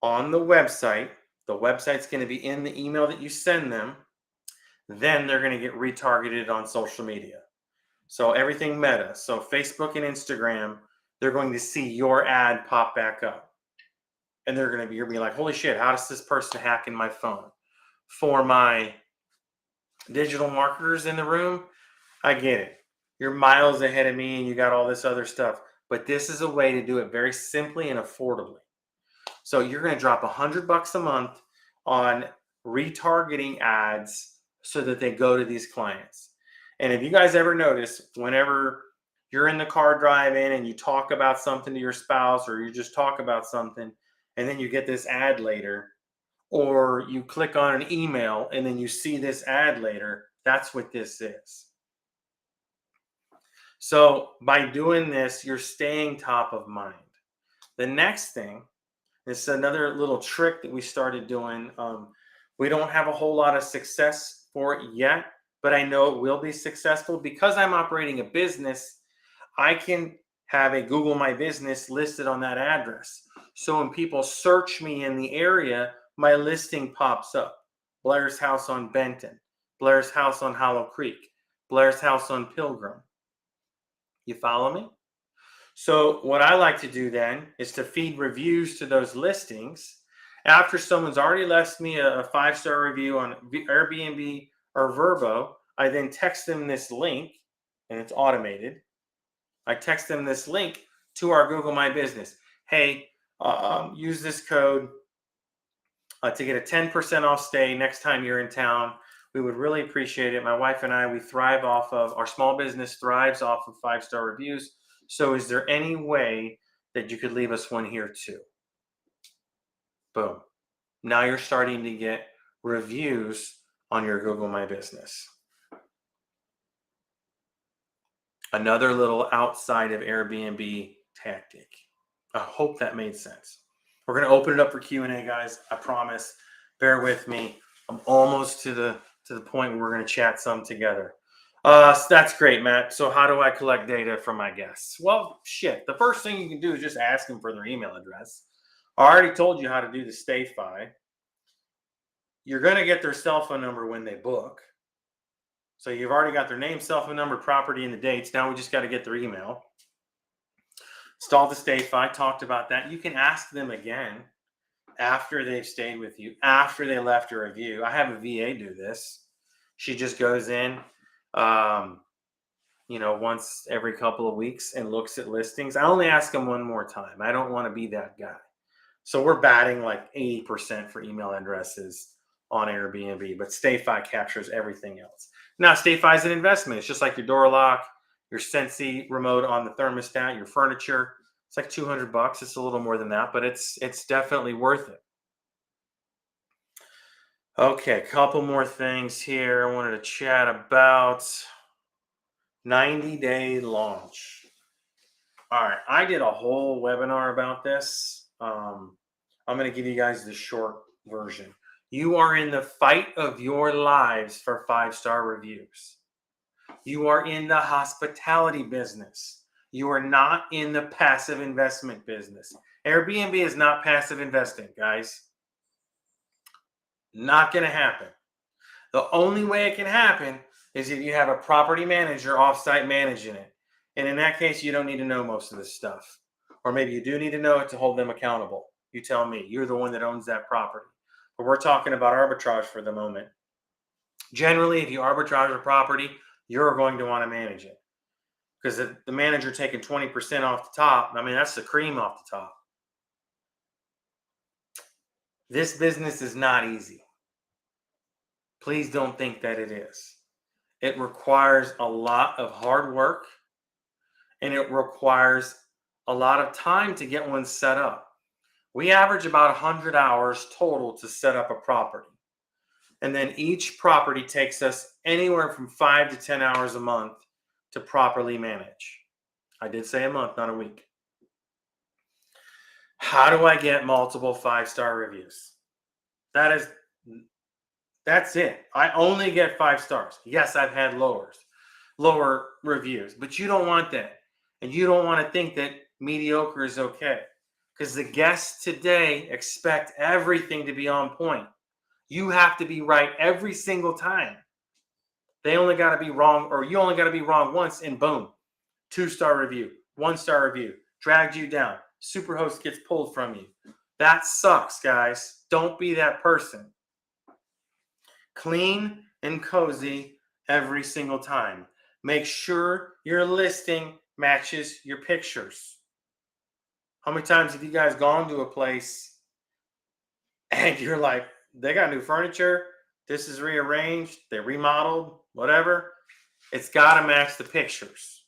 on the website's going to be in the email that you send them. Then they're going to get retargeted on social media. So everything meta. So Facebook and Instagram, they're going to see your ad pop back up. And you're going to be like, holy shit, how does this person hack in my phone? For my digital marketers in the room, I get it. You're miles ahead of me and you got all this other stuff. But this is a way to do it very simply and affordably. So you're going to drop $100 a month on retargeting ads so that they go to these clients. And if you guys ever notice, whenever you're in the car driving and you talk about something to your spouse, or you just talk about something and then you get this ad later, or you click on an email and then you see this ad later, that's what this is. So by doing this, you're staying top of mind. The next thing is another little trick that we started doing. We don't have a whole lot of success for it yet, but I know it will be successful because I'm operating a business. I can have a Google My Business listed on that address. So when people search me in the area, my listing pops up. Blair's house on Benton, Blair's house on Hollow Creek, Blair's house on Pilgrim. You follow me? So what I like to do then is to feed reviews to those listings. After someone's already left me a 5-star review on Airbnb or Verbo, I then text them this link, and it's automated. I text them this link to our Google My Business. Hey, use this code to get a 10% off stay next time you're in town. We would really appreciate it. My wife and I, we thrive off of, our small business thrives off of 5-star reviews. So is there any way that you could leave us one here too? Boom. Now you're starting to get reviews on your Google My Business. Another little outside of Airbnb tactic. I hope that made sense. We're going to open it up for Q&A, guys. I promise. Bear with me. I'm almost to the point where we're going to chat some together. So that's great, Matt. So how do I collect data from my guests? Well, shit. The first thing you can do is just ask them for their email address. I already told you how to do the StayFi. You're going to get their cell phone number when they book. So you've already got their name, cell phone number, property, and the dates. Now we just got to get their email. Install the StayFi. Talked about that. You can ask them again after they've stayed with you, after they left a review. I have a VA do this. She just goes in, once every couple of weeks and looks at listings. I only ask them one more time. I don't want to be that guy. So we're batting like 80% for email addresses on Airbnb, but StayFi captures everything else. Now, StayFi is an investment. It's just like your door lock, your Sensi remote on the thermostat, your furniture. It's like $200. It's a little more than that, but it's definitely worth it. Okay, a couple more things here I wanted to chat about. 90-day launch. All right, I did a whole webinar about this. I'm going to give you guys the short version. You are in the fight of your lives for 5-star reviews. You are in the hospitality business. You are not in the passive investment business. Airbnb is not passive investing, guys. Not going to happen. The only way it can happen is if you have a property manager offsite managing it. And in that case, you don't need to know most of this stuff. Or maybe you do need to know it to hold them accountable. You tell me. You're the one that owns that property. But we're talking about arbitrage for the moment. Generally, if you arbitrage a property, you're going to want to manage it. Because the manager taking 20% off the top, I mean, that's the cream off the top. This business is not easy. Please don't think that it is. It requires a lot of hard work, and it requires a lot of time to get one set up. We average about 100 hours total to set up a property. And then each property takes us anywhere from 5 to 10 hours a month to properly manage. I did say a month, not a week. How do I get multiple 5-star reviews? That's it. I only get 5 stars. Yes, I've had lower reviews, but you don't want that. And you don't want to think that mediocre is okay. Because the guests today expect everything to be on point. You have to be right every single time. They only got to be wrong, or you only got to be wrong once, and boom, 2-star review, 1-star review, dragged you down. Superhost gets pulled from you. That sucks, guys. Don't be that person. Clean and cozy every single time. Make sure your listing matches your pictures. How many times have you guys gone to a place and you're like, they got new furniture, this is rearranged, they remodeled, whatever. It's got to match the pictures.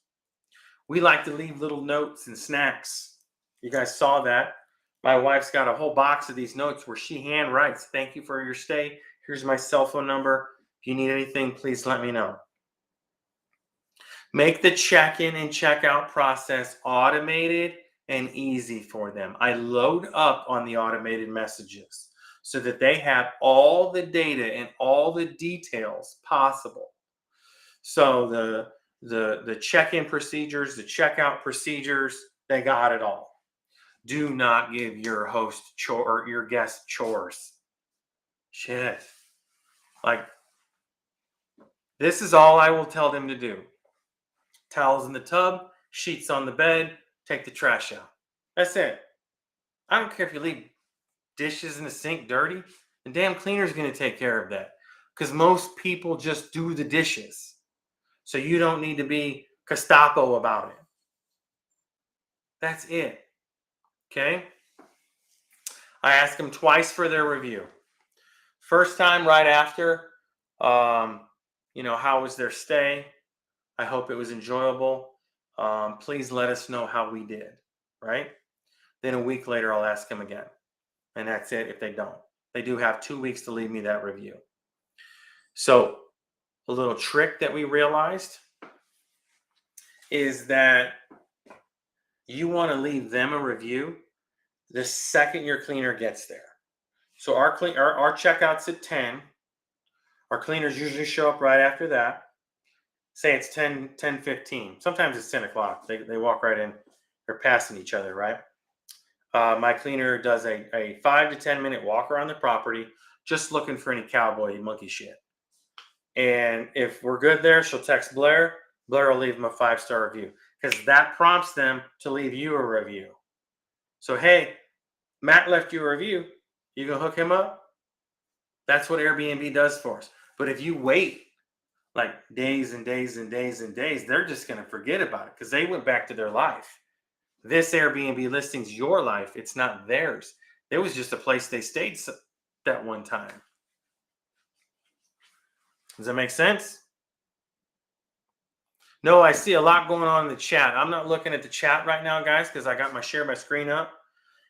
We like to leave little notes and snacks. You guys saw that. My wife's got a whole box of these notes where she hand writes, thank you for your stay. Here's my cell phone number. If you need anything, please let me know. Make the check-in and check-out process automated and easy for them. I load up on the automated messages so that they have all the data and all the details possible. So the check-in procedures, the checkout procedures, they got it all. Do not give your host or your guest chores. Shit. Like, this is all I will tell them to do. Towels in the tub, sheets on the bed, take the trash out. That's it. I don't care if you leave dishes in the sink dirty. The damn cleaner's going to take care of that. Because most people just do the dishes. So you don't need to be Gestapo about it. That's it. Okay? I asked them twice for their review. First time right after, how was their stay? I hope it was enjoyable. Please let us know how we did, right? Then a week later, I'll ask them again. And that's it if they don't. They do have 2 weeks to leave me that review. So a little trick that we realized is that you want to leave them a review the second your cleaner gets there. So our checkout's at 10. Our cleaners usually show up right after that. Say it's 10:15. Sometimes it's 10 o'clock. They walk right in. They're passing each other, right? My cleaner does a 5 to 10 minute walk around the property, just looking for any cowboy monkey shit. And if we're good there, she'll text Blair. Blair will leave them a 5-star review because that prompts them to leave you a review. So, hey, Matt left you a review. You can hook him up. That's what Airbnb does for us. But if you wait like days and days and days and days, they're just going to forget about it because they went back to their life. This Airbnb listing's your life. It's not theirs. It was just a place they stayed that one time. Does that make sense? No, I see a lot going on in the chat. I'm not looking at the chat right now, guys, because I got share my screen up.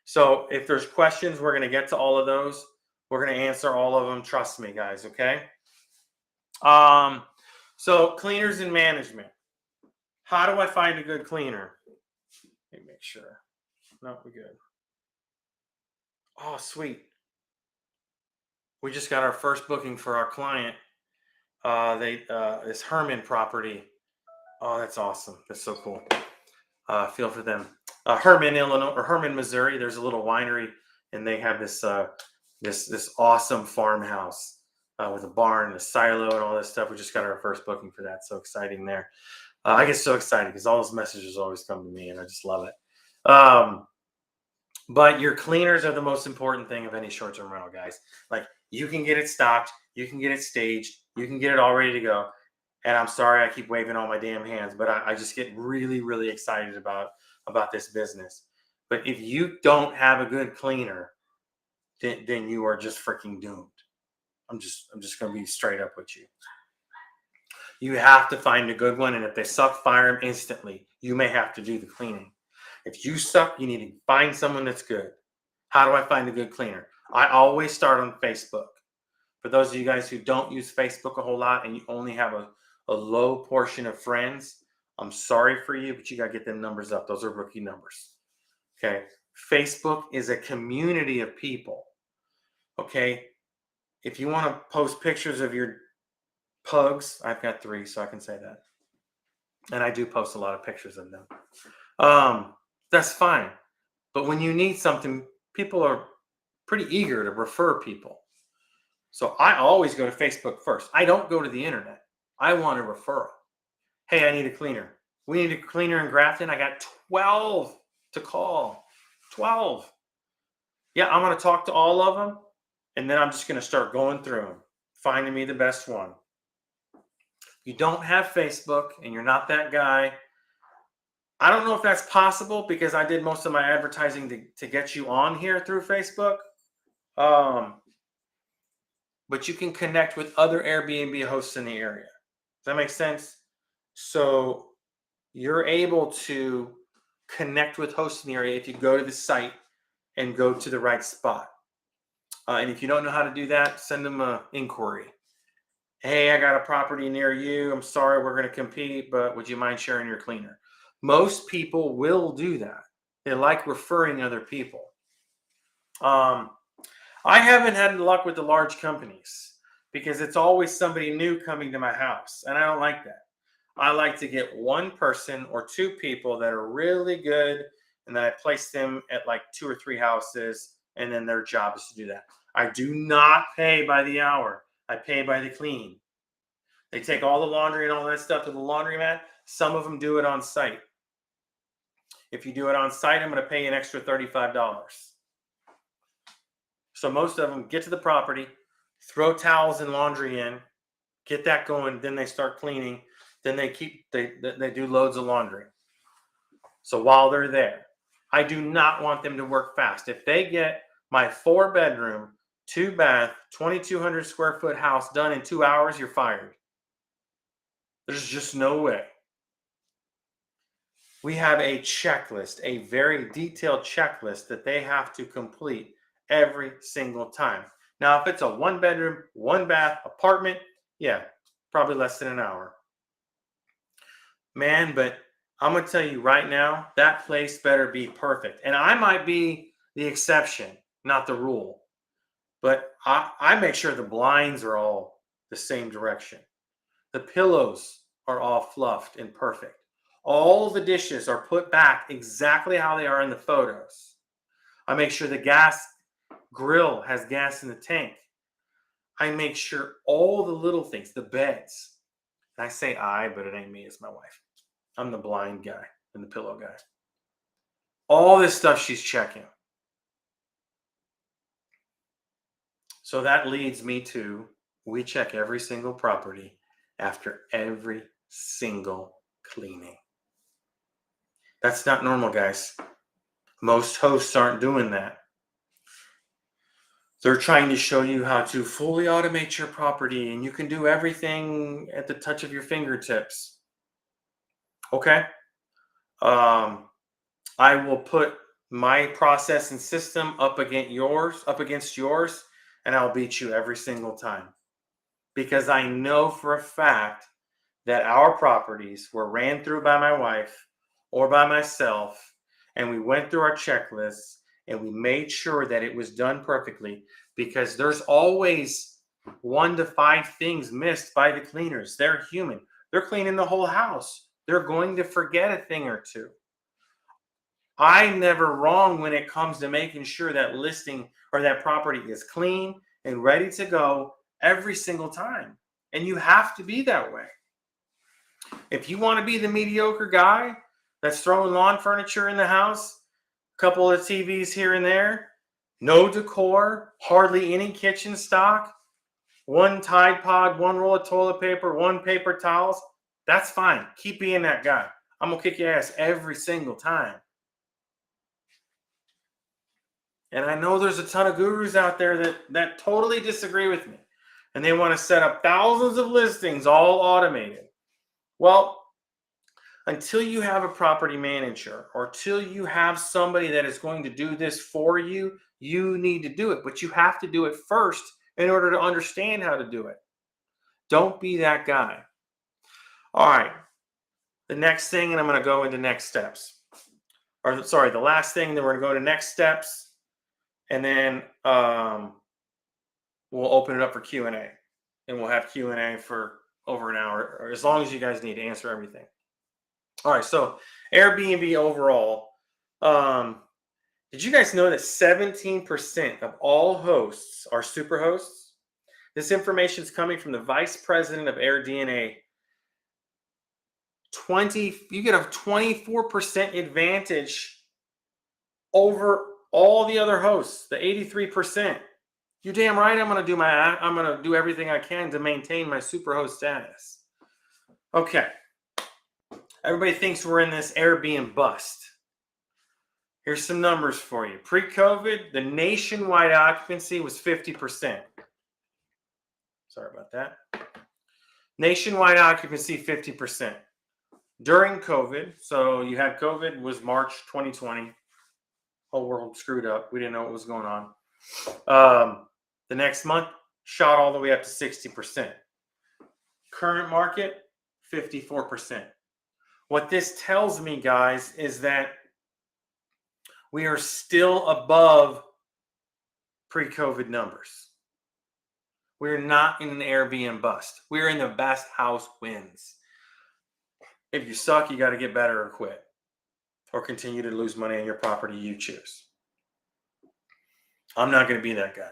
So if there's questions, we're going to get to all of those. We're going to answer all of them. Trust me, guys. Okay. So cleaners and management. How do I find a good cleaner? Let me make sure. No, we're good. Oh, sweet. We just got our first booking for our client. This Herman property. Oh, that's awesome. That's so cool. Feel for them. Herman, Illinois, or Herman, Missouri. There's a little winery, and they have this awesome farmhouse with a barn and a silo and all this stuff. We just got our first booking for that. So exciting there. I get so excited because all those messages always come to me, and I just love it. But your cleaners are the most important thing of any short-term rental, guys. Like, you can get it stocked, you can get it staged, you can get it all ready to go. And I'm sorry I keep waving all my damn hands, but I just get really, really excited about this business. But if you don't have a good cleaner, then you are just freaking doomed. I'm just going to be straight up with you. You have to find a good one, and if they suck, fire them instantly. You may have to do the cleaning. If you suck, you need to find someone that's good. How do I find a good cleaner? I always start on Facebook. For those of you guys who don't use Facebook a whole lot and you only have a low portion of friends, I'm sorry for you, but you got to get them numbers up. Those are rookie numbers. Okay. Facebook is a community of people. Okay. If you want to post pictures of your pugs, I've got 3, so I can say that. And I do post a lot of pictures of them. That's fine. But when you need something, people are pretty eager to refer people. So I always go to Facebook first. I don't go to the internet. I want a referral. Hey, I need a cleaner. We need a cleaner in Grafton. I got 12 to call. 12. Yeah, I'm going to talk to all of them. And then I'm just going to start going through them, finding me the best one. You don't have Facebook and you're not that guy. I don't know if that's possible because I did most of my advertising to get you on here through Facebook. But you can connect with other Airbnb hosts in the area. Does that make sense? So you're able to connect with hosts in the area if you go to the site and go to the right spot. And if you don't know how to do that, send them an inquiry. Hey, I got a property near you. I'm sorry, we're going to compete, but would you mind sharing your cleaner? Most people will do that. They like referring other people. I haven't had luck with the large companies because it's always somebody new coming to my house, and I don't like that. I like to get one person or two people that are really good, and then I place them at like 2 or 3 houses, and then their job is to do that. I do not pay by the hour. I pay by the clean. They take all the laundry and all that stuff to the laundromat. Some of them do it on site. If you do it on site, I'm going to pay you an extra $35. So most of them get to the property, throw towels and laundry in, get that going, then they start cleaning, then they do loads of laundry. So while they're there, I do not want them to work fast. If they get my 4-bedroom, 2-bath, 2,200 square foot house done in 2 hours, you're fired. There's just no way. We have a checklist, a very detailed checklist that they have to complete every single time. Now, if it's a 1-bedroom, 1-bath apartment, yeah, probably less than an hour. Man, but I'm going to tell you right now, that place better be perfect. And I might be the exception, not the rule. But I make sure the blinds are all the same direction. The pillows are all fluffed and perfect. All the dishes are put back exactly how they are in the photos. I make sure the gas grill has gas in the tank. I make sure all the little things, the beds. And I say I, but it ain't me, it's my wife. I'm the blind guy and the pillow guy. All this stuff she's checking. So that leads me to, we check every single property after every single cleaning. That's not normal, guys. Most hosts aren't doing that. They're trying to show you how to fully automate your property, and you can do everything at the touch of your fingertips. Okay? I will put my process and system up against yours, and I'll beat you every single time. Because I know for a fact that our properties were ran through by my wife or by myself, and we went through our checklists and we made sure that it was done perfectly, because there's always 1 to 5 things missed by the cleaners. They're human. They're cleaning the whole house. They're going to forget a thing or two. I'm never wrong when it comes to making sure that listing or that property is clean and ready to go every single time. And you have to be that way. If you want to be the mediocre guy that's throwing lawn furniture in the house, a couple of TVs here and there, no decor, hardly any kitchen stock, 1 Tide Pod, 1 roll of toilet paper, 1 paper towels, that's fine. Keep being that guy. I'm going to kick your ass every single time. And I know there's a ton of gurus out there that totally disagree with me. And they want to set up thousands of listings all automated. Well, until you have a property manager or till you have somebody that is going to do this for you, you need to do it. But you have to do it first in order to understand how to do it. Don't be that guy. All right. The next thing, and I'm going to go into next steps. The last thing, then we're going to go to next steps. And then we'll open it up for Q&A. And we'll have Q&A for over an hour, or as long as you guys need to answer everything. All right, so Airbnb overall. Did you guys know that 17% of all hosts are super hosts? This information is coming from the vice president of AirDNA. You get a 24% advantage over all the other hosts, the 83%. You're damn right. I'm going to do everything I can to maintain my superhost status. Okay. Everybody thinks we're in this Airbnb bust. Here's some numbers for you. Pre-COVID, the nationwide occupancy was 50%. Sorry about that. Nationwide occupancy, 50%. During COVID, so you had COVID, was March 2020. Whole world screwed up. We didn't know what was going on. The next month, shot all the way up to 60%. Current market, 54%. What this tells me, guys, is that we are still above pre-COVID numbers. We're not in an Airbnb bust. We're in the best house wins. If you suck, you got to get better or quit, or continue to lose money on your property. You choose. I'm not going to be that guy.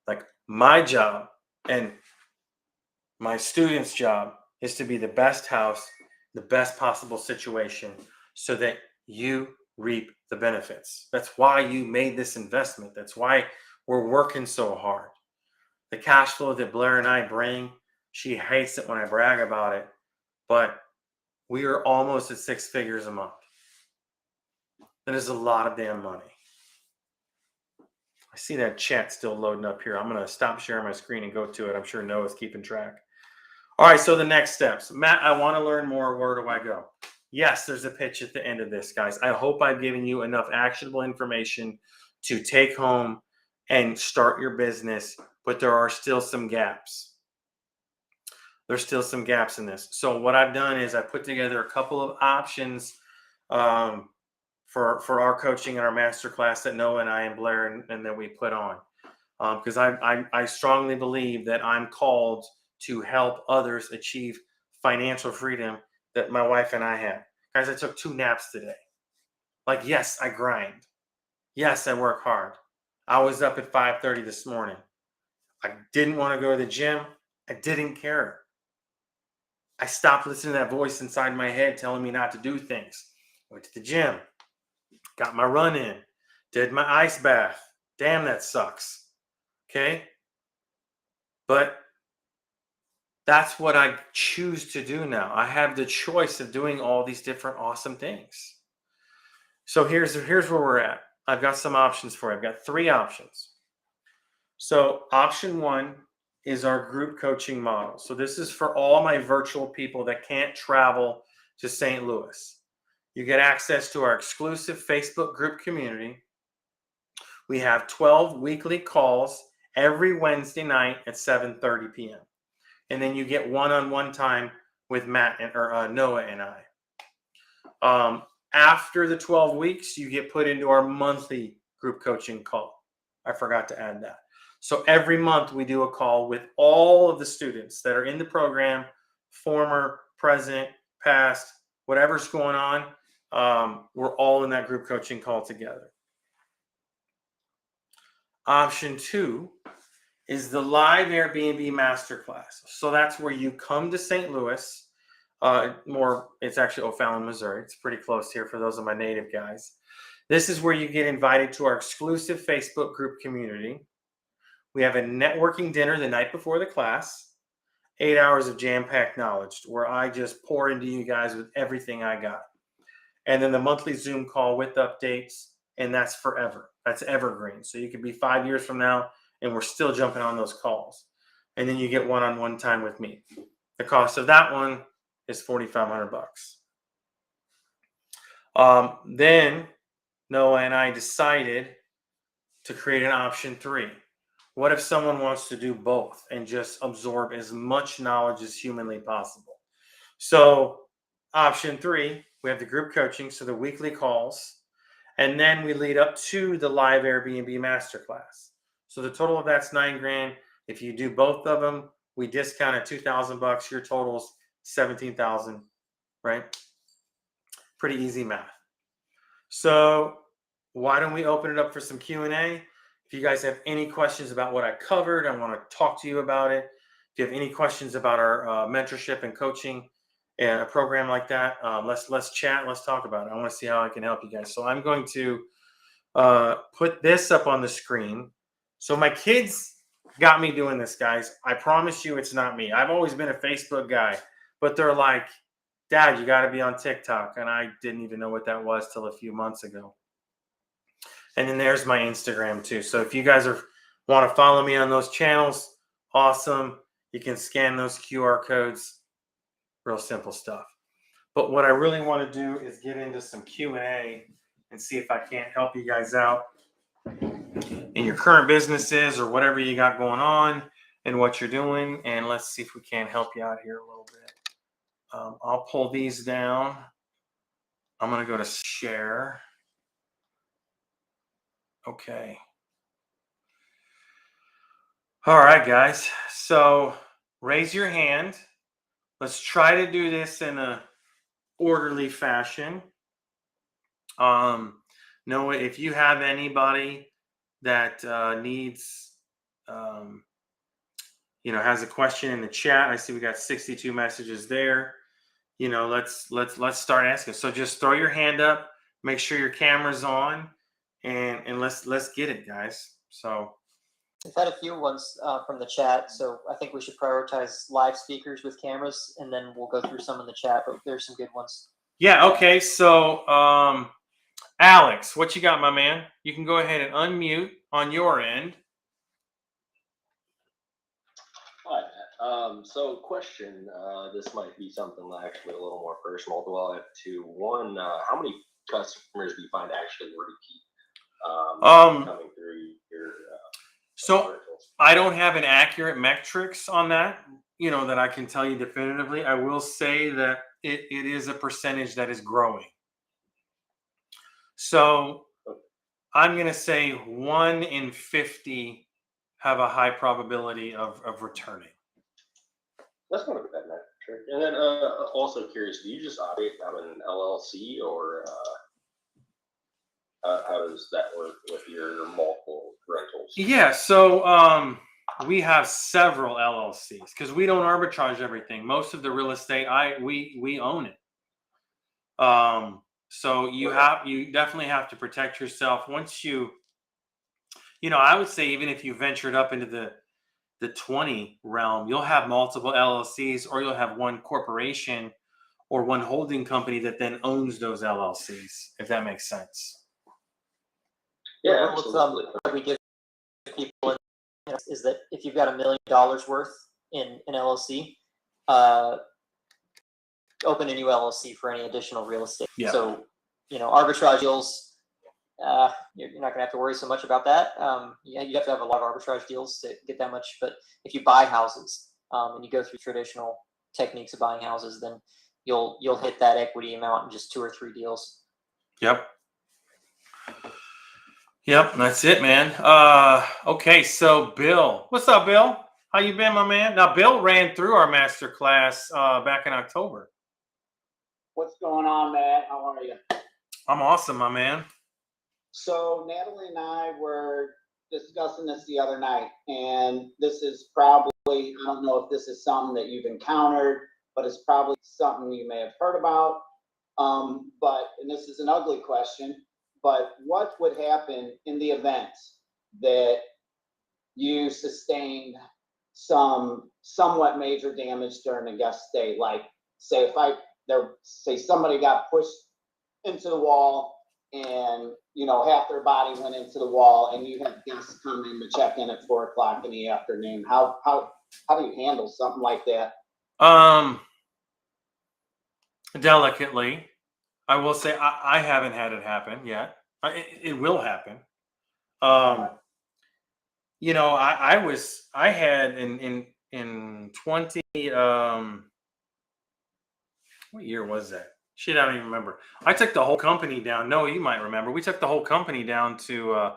Like, my job and my students' job is to be the best house, the best possible situation, so that you reap the benefits. That's why you made this investment. That's why we're working so hard. The cash flow that Blair and I bring, she hates it when I brag about it, but we are almost at 6 figures a month. That is a lot of damn money. I see that chat still loading up here. I'm going to stop sharing my screen and go to it. I'm sure Noah's keeping track. All right, so the next steps. Matt, I want to learn more. Where do I go? Yes, there's a pitch at the end of this, guys. I hope I've given you enough actionable information to take home and start your business, but there are still some gaps. There's still some gaps in this. So what I've done is I put together a couple of options for our coaching and our masterclass that Noah and I and Blair and that we put on. Because I strongly believe that I'm called to help others achieve financial freedom that my wife and I have. Guys, I took 2 naps today. Like, yes, I grind. Yes, I work hard. I was up at 5:30 this morning. I didn't want to go to the gym. I didn't care. I stopped listening to that voice inside my head telling me not to do things. Went to the gym. Got my run in. Did my ice bath. Damn, that sucks. Okay? But that's what I choose to do now. I have the choice of doing all these different awesome things. So here's where we're at. I've got some options for you. I've got 3 options. So option 1 is our group coaching model. So this is for all my virtual people that can't travel to St. Louis. You get access to our exclusive Facebook group community. We have 12 weekly calls every Wednesday night at 7:30 p.m. And then you get one-on-one time with Matt or Noah and I. After the 12 weeks, you get put into our monthly group coaching call. I forgot to add that. So every month we do a call with all of the students that are in the program, former, present, past, whatever's going on. We're all in that group coaching call together. Option 2 is the live Airbnb masterclass. So that's where you come to St. Louis. It's actually O'Fallon, Missouri. It's pretty close here for those of my native guys. This is where you get invited to our exclusive Facebook group community. We have a networking dinner the night before the class, 8 hours of jam-packed knowledge where I just pour into you guys with everything I got. And then the monthly Zoom call with updates, and that's forever. That's evergreen. So you could be 5 years from now, and we're still jumping on those calls. And then you get one-on-one time with me. The cost of that one is $4,500. Then Noah and I decided to create an option 3. What if someone wants to do both and just absorb as much knowledge as humanly possible? So option 3, we have the group coaching, so the weekly calls, and then we lead up to the live Airbnb masterclass. So the total of that's $9,000. If you do both of them, we discount at $2,000. Your total's $17,000, right? Pretty easy math. So why don't we open it up for some Q&A? If you guys have any questions about what I covered, I want to talk to you about it. If you have any questions about our mentorship and coaching and a program like that, let's chat. Let's talk about it. I want to see how I can help you guys. So I'm going to put this up on the screen. So my kids got me doing this, guys. I promise you it's not me. I've always been a Facebook guy, but they're like, Dad, you got to be on TikTok. And I didn't even know what that was till a few months ago. And then there's my Instagram too. So if you guys want to follow me on those channels, awesome. You can scan those QR codes. Real simple stuff. But what I really want to do is get into some Q&A and see if I can't help you guys out in your current businesses or whatever you got going on. and what you're doing, and let's see if we can help you out here a little bit. I'll pull these down. I'm going to go to share. Okay. All right, guys. So raise your hand. Let's try to do this in a orderly fashion. Noah, if you have anybody that needs, has a question in the chat, I see we got 62 messages there. Let's start asking. So just throw your hand up, make sure your camera's on, and let's get it, guys. So we've had a few ones from the chat, so I think we should prioritize live speakers with cameras, and then we'll go through some in the chat. But there's some good ones. Yeah. Okay. So Alex, what you got, my man? You can go ahead and unmute on your end. Hi, Matt. So question, this might be something actually a little more personal. Well, I have two. One, how many customers do you find actually repeat coming through your so articles? I don't have an accurate metrics on that, that I can tell you definitively. I will say that it is a percentage that is growing. So I'm going to say 1 in 50 have a high probability of returning. That's not a bad metric. And then also curious, do you just operate out of an LLC, or how does that work with your multiple rentals? Yeah, so we have several LLCs because we don't arbitrage everything. Most of the real estate, we own it. So you definitely have to protect yourself. Once I would say even if you ventured up into the 20 realm, you'll have multiple LLCs, or you'll have one corporation or one holding company that then owns those LLCs, if that makes sense. Yeah, rule of thumb that we give people is that if you've got $1 million worth in an LLC, open a new LLC for any additional real estate. Yeah. So, arbitrage deals, you're not going to have to worry so much about that. You have to have a lot of arbitrage deals to get that much. But if you buy houses and you go through traditional techniques of buying houses, then you'll hit that equity amount in just 2 or 3 deals. Yep, that's it, man. Okay, so Bill, what's up, Bill? How you been, my man? Now, Bill ran through our master class back in October. What's going on, Matt? How are you? I'm awesome, my man. So Natalie and I were discussing this the other night, and this is probably, I don't know if this is something that you've encountered, but it's probably something you may have heard about. And this is an ugly question, but what would happen in the event that you sustained some somewhat major damage during a gust stay? Like, say somebody got pushed into the wall and half their body went into the wall, and you had guests come in to check in at 4 o'clock in the afternoon. How do you handle something like that? Delicately. I will say I haven't had it happen yet. It will happen. I had in 20 what year was that? Shit, I don't even remember. I took the whole company down. No, you might remember. We took the whole company down to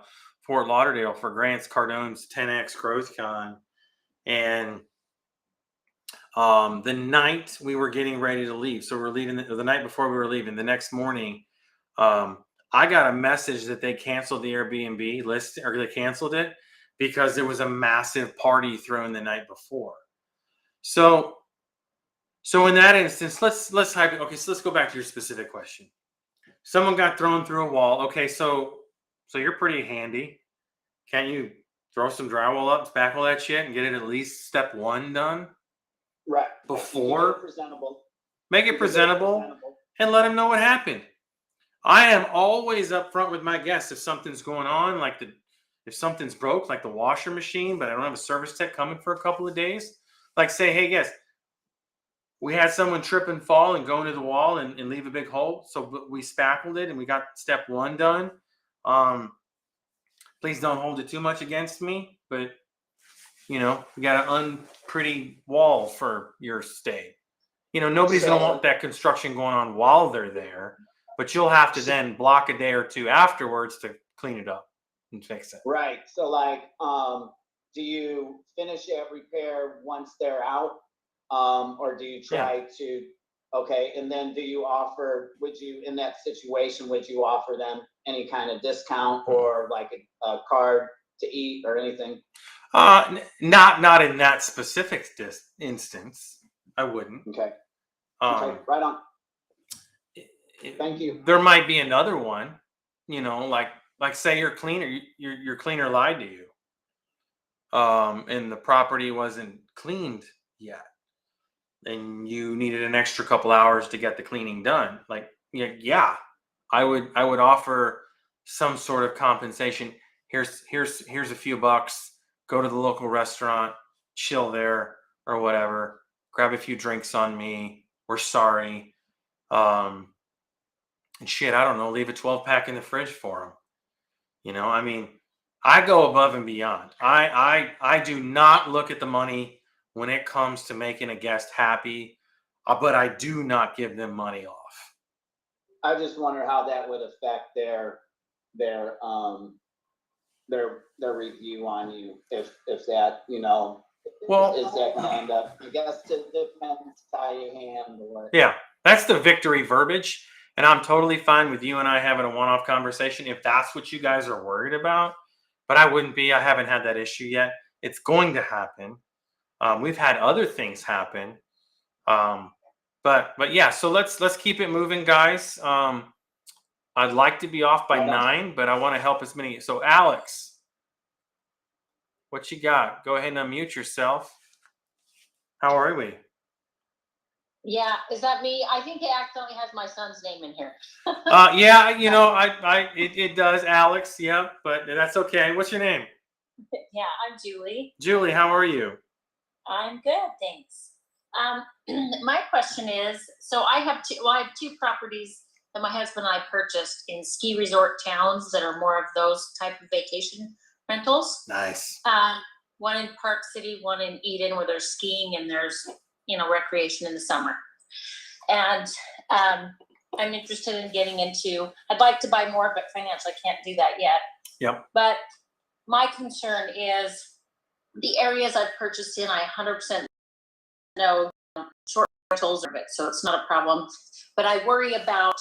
Fort Lauderdale for Grant Cardone's 10X Growth Con. And the night we were getting ready to leave, so we're leaving the night before we were leaving, the next morning, I got a message that they canceled the Airbnb list, or they canceled it because there was a massive party thrown the night before. So in that instance, let's go back to your specific question. Someone got thrown through a wall. Okay, so you're pretty handy. Can't you throw some drywall up, spackle that shit, and get it at least step 1 done? Right. Before make it presentable, and let them know what happened. I am always upfront with my guests if something's going on, if something's broke, like the washer machine, but I don't have a service tech coming for a couple of days. Like, say, hey, guys, we had someone trip and fall and go into the wall and leave a big hole. So we spackled it and we got step 1 done. Please don't hold it too much against me, but You know, you got an unpretty wall for your stay. You know, nobody's going to want that construction going on while they're there, but you'll have to then block a day or two afterwards to clean it up and fix it. Right. So like, do you finish that repair once they're out? Or do you try to, okay, and then do you offer, would you, in that situation, would you offer them any kind of discount or like a card to eat or anything? Not in that specific instance. I wouldn't. Okay. Okay, right on. Thank you. There might be another one, you know, like say your cleaner lied to you. And the property wasn't cleaned yet. And you needed an extra couple hours to get the cleaning done. Like, yeah, I would offer some sort of compensation. Here's a few bucks. Go to the local restaurant, chill there or whatever. Grab a few drinks on me. We're sorry. And shit, I don't know. Leave a 12-pack in the fridge for them. You know, I mean, I go above and beyond. I do not look at the money when it comes to making a guest happy, but I do not give them money off. I just wonder how that would affect their review on you, if that, you know, Well, is that gonna end up, I guess, to depends how you handle it. Yeah, that's the victory verbiage. And I'm totally fine with you and I having a one-off conversation if that's what you guys are worried about. But I wouldn't be. I haven't had that issue yet. It's going to happen. We've had other things happen. But yeah, so let's keep it moving, guys. I'd like to be off by 9, but I want to help as many. So Alex, what you got? Go ahead and unmute yourself. How are we? Yeah, is that me? I think it accidentally has my son's name in here. Yeah, you know, it does, Alex. Yeah, but that's okay. What's your name? Yeah, I'm Julie. Julie, how are you? I'm good, thanks. My question is, so I have two properties that my husband and I purchased in ski resort towns that are more of those type of vacation rentals. Nice. One in Park City, one in Eden, where there's skiing and there's, you know, recreation in the summer. And I'm interested in getting into, I'd like to buy more, but financially I can't do that yet. Yep. But my concern is the areas I've purchased in, I 100% know short rentals of it, so it's not a problem. But I worry about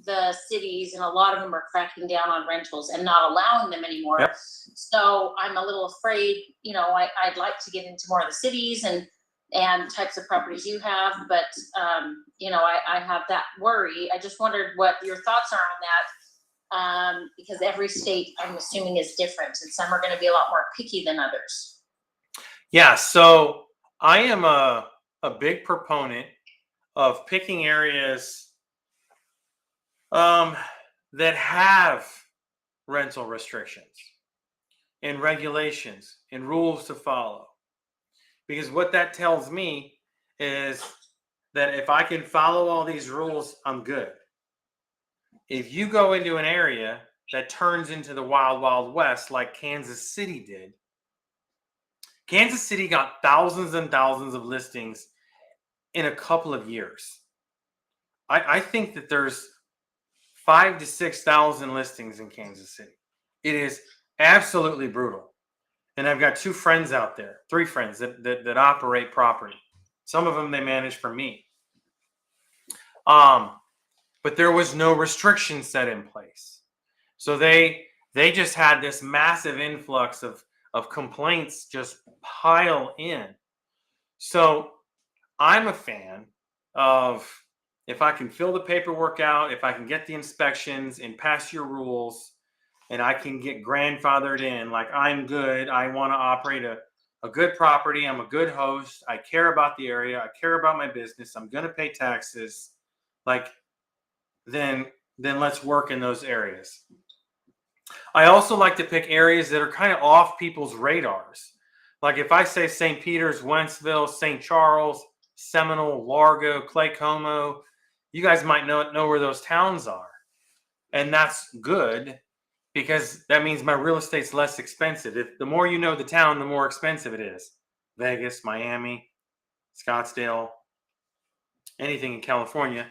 the cities, and a lot of them are cracking down on rentals and not allowing them anymore. Yep. So I'm a little afraid, you know, I'd like to get into more of the cities and types of properties you have, but you know, I have that worry. I just wondered what your thoughts are on that, because every state, I'm assuming, is different, and some are going to be a lot more picky than others. Yeah, so I am a big proponent of picking areas that have rental restrictions and regulations and rules to follow. Because what that tells me is that if I can follow all these rules, I'm good. If you go into an area that turns into the wild, wild west like Kansas City did, Kansas City got thousands and thousands of listings in a couple of years. I think that there's 5,000 to 6,000 listings in Kansas City. It is absolutely brutal. And I've got 2 friends out there, 3 friends that operate property. Some of them they manage for me. But there was no restriction set in place. So they just had this massive influx of complaints just pile in. So I'm a fan of, if I can fill the paperwork out, if I can get the inspections and pass your rules, and I can get grandfathered in, like I'm good, I want to operate a good property, I'm a good host, I care about the area, I care about my business, I'm going to pay taxes, like, then let's work in those areas. I also like to pick areas that are kind of off people's radars. Like if I say St. Peter's, Wentzville, St. Charles, Seminole, Largo, Claycomo, you guys might know where those towns are. And that's good. because that means my real estate's less expensive. The more you know the town, the more expensive it is. Vegas, Miami, Scottsdale, anything in California.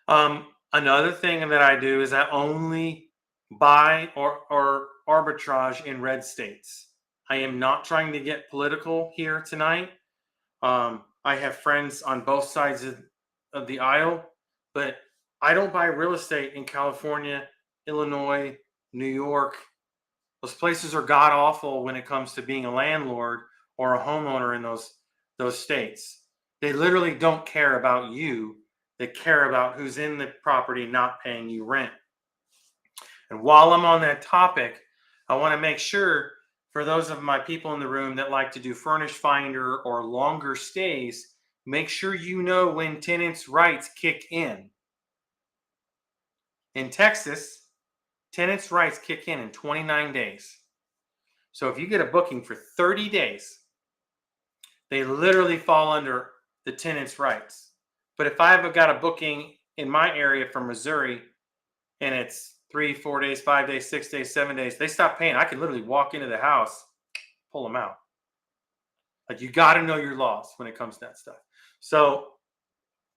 Another thing that I do is I only buy or arbitrage in red states. I am not trying to get political here tonight. I have friends on both sides of the aisle, but I don't buy real estate in California, Illinois, New York. Those places are god awful when it comes to being a landlord or a homeowner in those states. They literally don't care about you. They care about who's in the property not paying you rent. And while I'm on that topic, I want to make sure for those of my people in the room that like to do furnished finder or longer stays, make sure you know when tenants' rights kick in. In Texas, tenants' rights kick in 29 days. So if you get a booking for 30 days, they literally fall under the tenants' rights. But if I've got a booking in my area from Missouri and it's 3, 4 days, 5 days, 6 days, 7 days, they stop paying. I can literally walk into the house, pull them out. Like, you got to know your laws when it comes to that stuff. So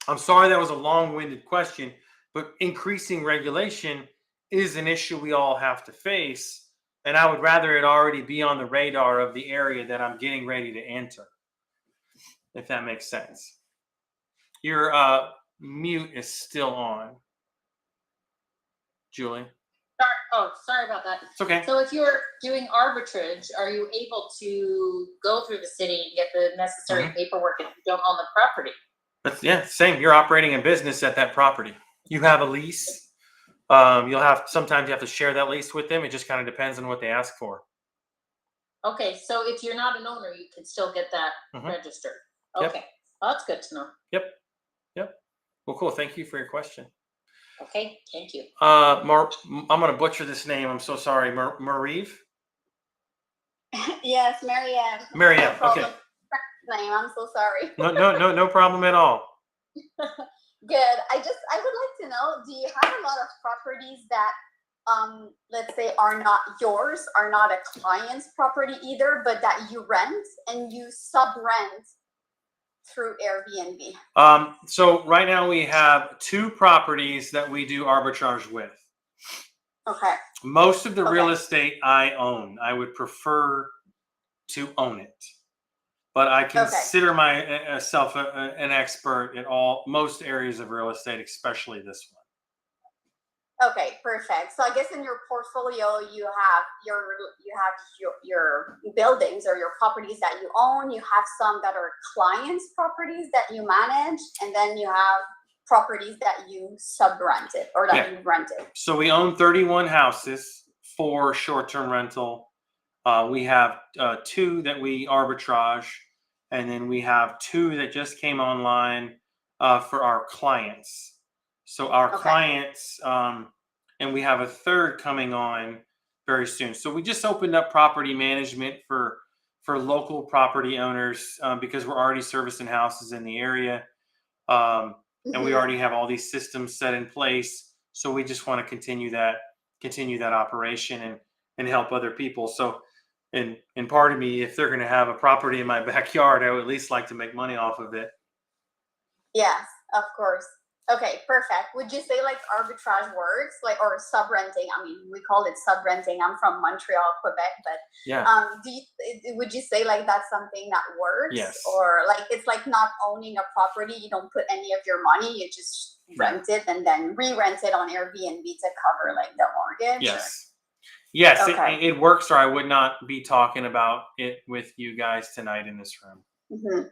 I'm sorry that was a long-winded question, but increasing regulation is an issue we all have to face. And I would rather it already be on the radar of the area that I'm getting ready to enter, if that makes sense. Your mute is still on, Julie. Sorry about that. It's okay. So if you're doing arbitrage, are you able to go through the city and get the necessary paperwork if you don't own the property? That's same. You're operating a business at that property. You have a lease. Sometimes you have to share that lease with them. It just kind of depends on what they ask for. Okay, so if you're not an owner, you can still get that registered. Okay, Yep. well, that's good to know. Yep. Well, cool. Thank you for your question. Okay, thank you. I'm going to butcher this name. I'm so sorry. Marieve? Yes, Marianne. Marianne. No Okay. problem. Name. I'm so sorry. No problem at all. Good. I would like to know, do you have a lot of properties that, let's say are not yours, are not a client's property either, but that you rent and you sub-rent through Airbnb? So right now we have 2 properties that we do arbitrage with. Okay. Most of the real estate I own. I would prefer to own it, but I consider myself an expert in most areas of real estate, especially this one. Okay, perfect. So I guess in your portfolio, you have your buildings or your properties that you own. You have some that are clients' properties that you manage, and then you have properties that you sub-rented or that you rented. So we own 31 houses for short-term rental. We have 2 that we arbitrage, and then we have 2 that just came online for our clients. So our clients, and we have a 3rd coming on very soon. So we just opened up property management for local property owners because we're already servicing houses in the area. And we already have all these systems set in place. So we just want to continue that operation and help other people. So, and part of me, if they're going to have a property in my backyard, I would at least like to make money off of it. Yes, of course. Okay, perfect. Would you say like arbitrage works, like, or sub-renting? I mean, we call it sub-renting. I'm from Montreal, Quebec, but yeah. Would you say like that's something that works? Yes. Or like it's like not owning a property, you don't put any of your money, you just rent it and then re-rent it on Airbnb to cover like the mortgage? Yes. Yes, Okay. it works, or I would not be talking about it with you guys tonight in this room.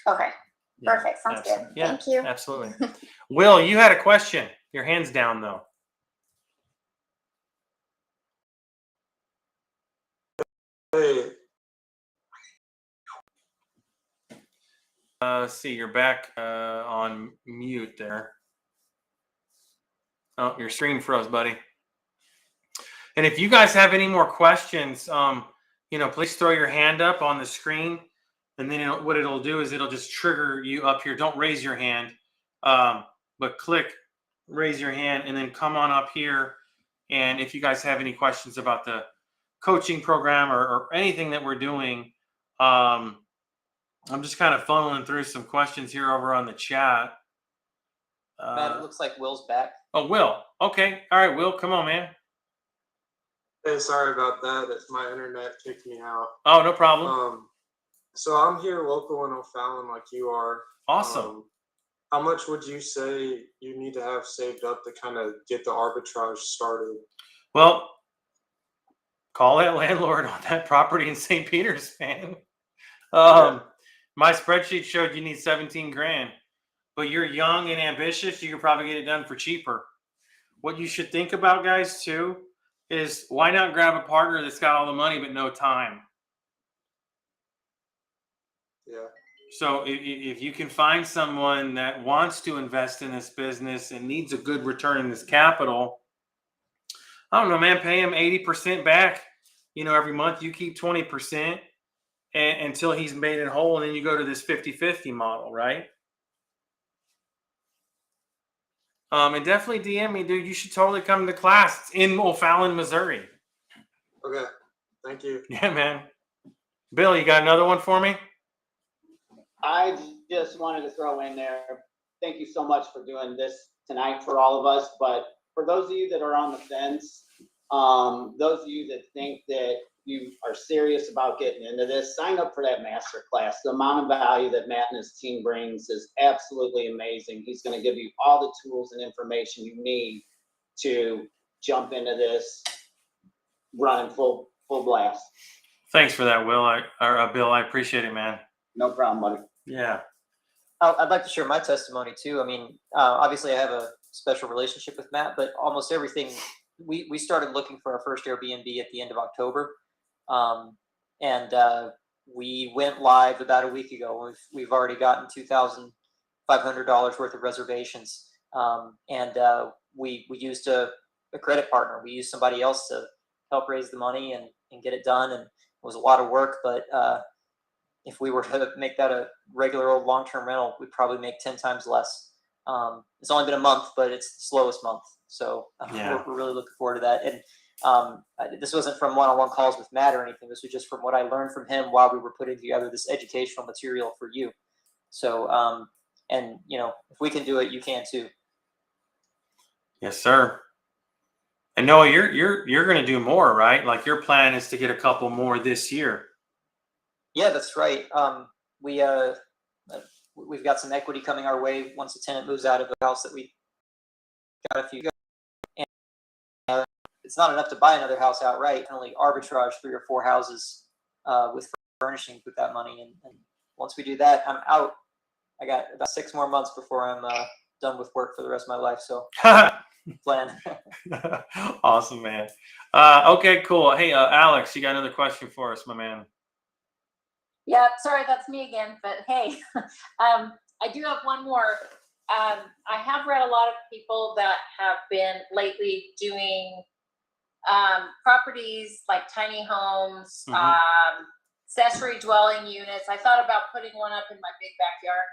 Okay. Yeah, Perfect. Sounds good. Yeah, Thank you. Absolutely. Will, you had a question. Your hand's down though. Hey, Let's see, you're back on mute there. Oh, your screen froze, buddy. And if you guys have any more questions, please throw your hand up on the screen. And then what it'll do is it'll just trigger you up here. Don't raise your hand, but click raise your hand and then come on up here And if you guys have any questions about the coaching program or anything that we're doing, I'm just kind of funneling through some questions here over on the chat. Matt, it looks like Will's back. Oh, Will. Okay. All right, Will, come on, man. Hey, sorry about that. It's my internet kicked me out. Oh, no problem. So I'm here local in O'Fallon like you are. Awesome. How much would you say you need to have saved up to kind of get the arbitrage started? Well, call that landlord on that property in St. Peter's, man. My spreadsheet showed you need 17 grand, but you're young and ambitious. You could probably get it done for cheaper. What you should think about, guys, too, is why not grab a partner that's got all the money but no time? Yeah. So if you can find someone that wants to invest in this business and needs a good return in this capital, I don't know, man, pay him 80% back, every month. You keep 20% until he's made it whole, and then you go to this 50-50 model, right? And definitely DM me, dude. You should totally come to class. It's in O'Fallon, Missouri. Okay. Thank you. Yeah, man. Bill, you got another one for me? I just wanted to throw in there, thank you so much for doing this tonight for all of us, but for those of you that are on the fence, those of you that think that you are serious about getting into this, sign up for that master class. The amount of value that Matt and his team brings is absolutely amazing. He's going to give you all the tools and information you need to jump into this running full blast. Thanks for that, Will. Bill, I appreciate it, man. No problem, buddy. Yeah. I'd like to share my testimony too. I mean, obviously I have a special relationship with Matt, but almost everything, we started looking for our first Airbnb at the end of October. We went live about a week ago. We've already gotten $2,500 worth of reservations. We used a credit partner. We used somebody else to help raise the money and get it done. And it was a lot of work, but if we were to make that a regular old long-term rental, we'd probably make 10 times less. It's only been a month, but it's the slowest month. So we're really looking forward to that. And this wasn't from one-on-one calls with Matt or anything. This was just from what I learned from him while we were putting together this educational material for you. So, if we can do it, you can too. Yes, sir. And Noah, you're going to do more, right? Like your plan is to get a couple more this year. Yeah, that's right. We've got some equity coming our way once the tenant moves out of the house that we got a few. And it's not enough to buy another house outright. I can only arbitrage 3 or 4 houses with furnishings with that money. And once we do that, I'm out. I got about 6 more months before I'm done with work for the rest of my life. So plan. Awesome, man. Okay, cool. Hey, Alex, you got another question for us, my man? Yeah, sorry, that's me again. But hey, I do have one more. I have read a lot of people that have been lately doing properties like tiny homes, accessory dwelling units. I thought about putting one up in my big backyard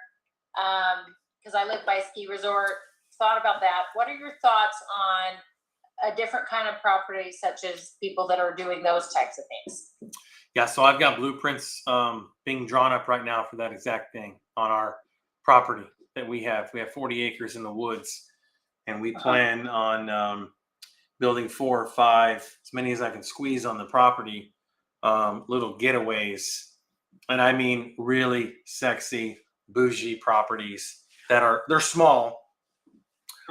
because I live by a ski resort. Thought about that. What are your thoughts on a different kind of property, such as people that are doing those types of things? Yeah, so I've got blueprints being drawn up right now for that exact thing on our property that we have. We have 40 acres in the woods, and we plan on building 4 or 5, as many as I can squeeze on the property, little getaways. And I mean really sexy, bougie properties they're small.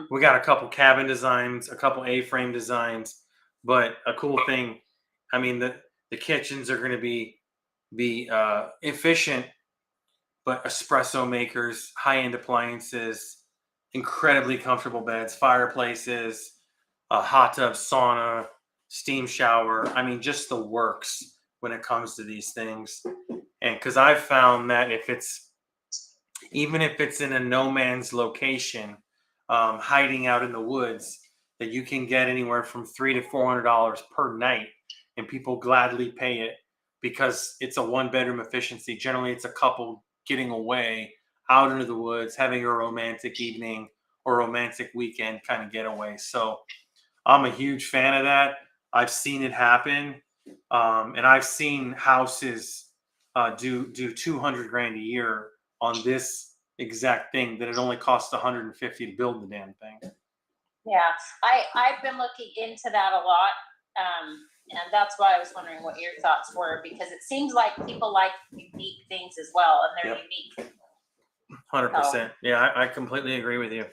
We got a couple cabin designs, a couple A-frame designs, but a cool thing, I mean, the kitchens are going to be efficient, but espresso makers, high-end appliances, incredibly comfortable beds, fireplaces, a hot tub, sauna, steam shower. I mean, just the works when it comes to these things. And because I've found that even if it's in a no man's location, hiding out in the woods, that you can get anywhere from $300 to $400 per night, and people gladly pay it because it's a 1-bedroom efficiency. Generally, it's a couple getting away out into the woods, having a romantic evening or romantic weekend kind of getaway. So I'm a huge fan of that. I've seen it happen, and I've seen houses do 200 grand a year on this exact thing that it only costs 150 to build the damn thing. Yeah, I've been looking into that a lot, and that's why I was wondering what your thoughts were, because it seems like people like unique things as well, and they're Yep. unique. 100%. Yeah, I completely agree with you.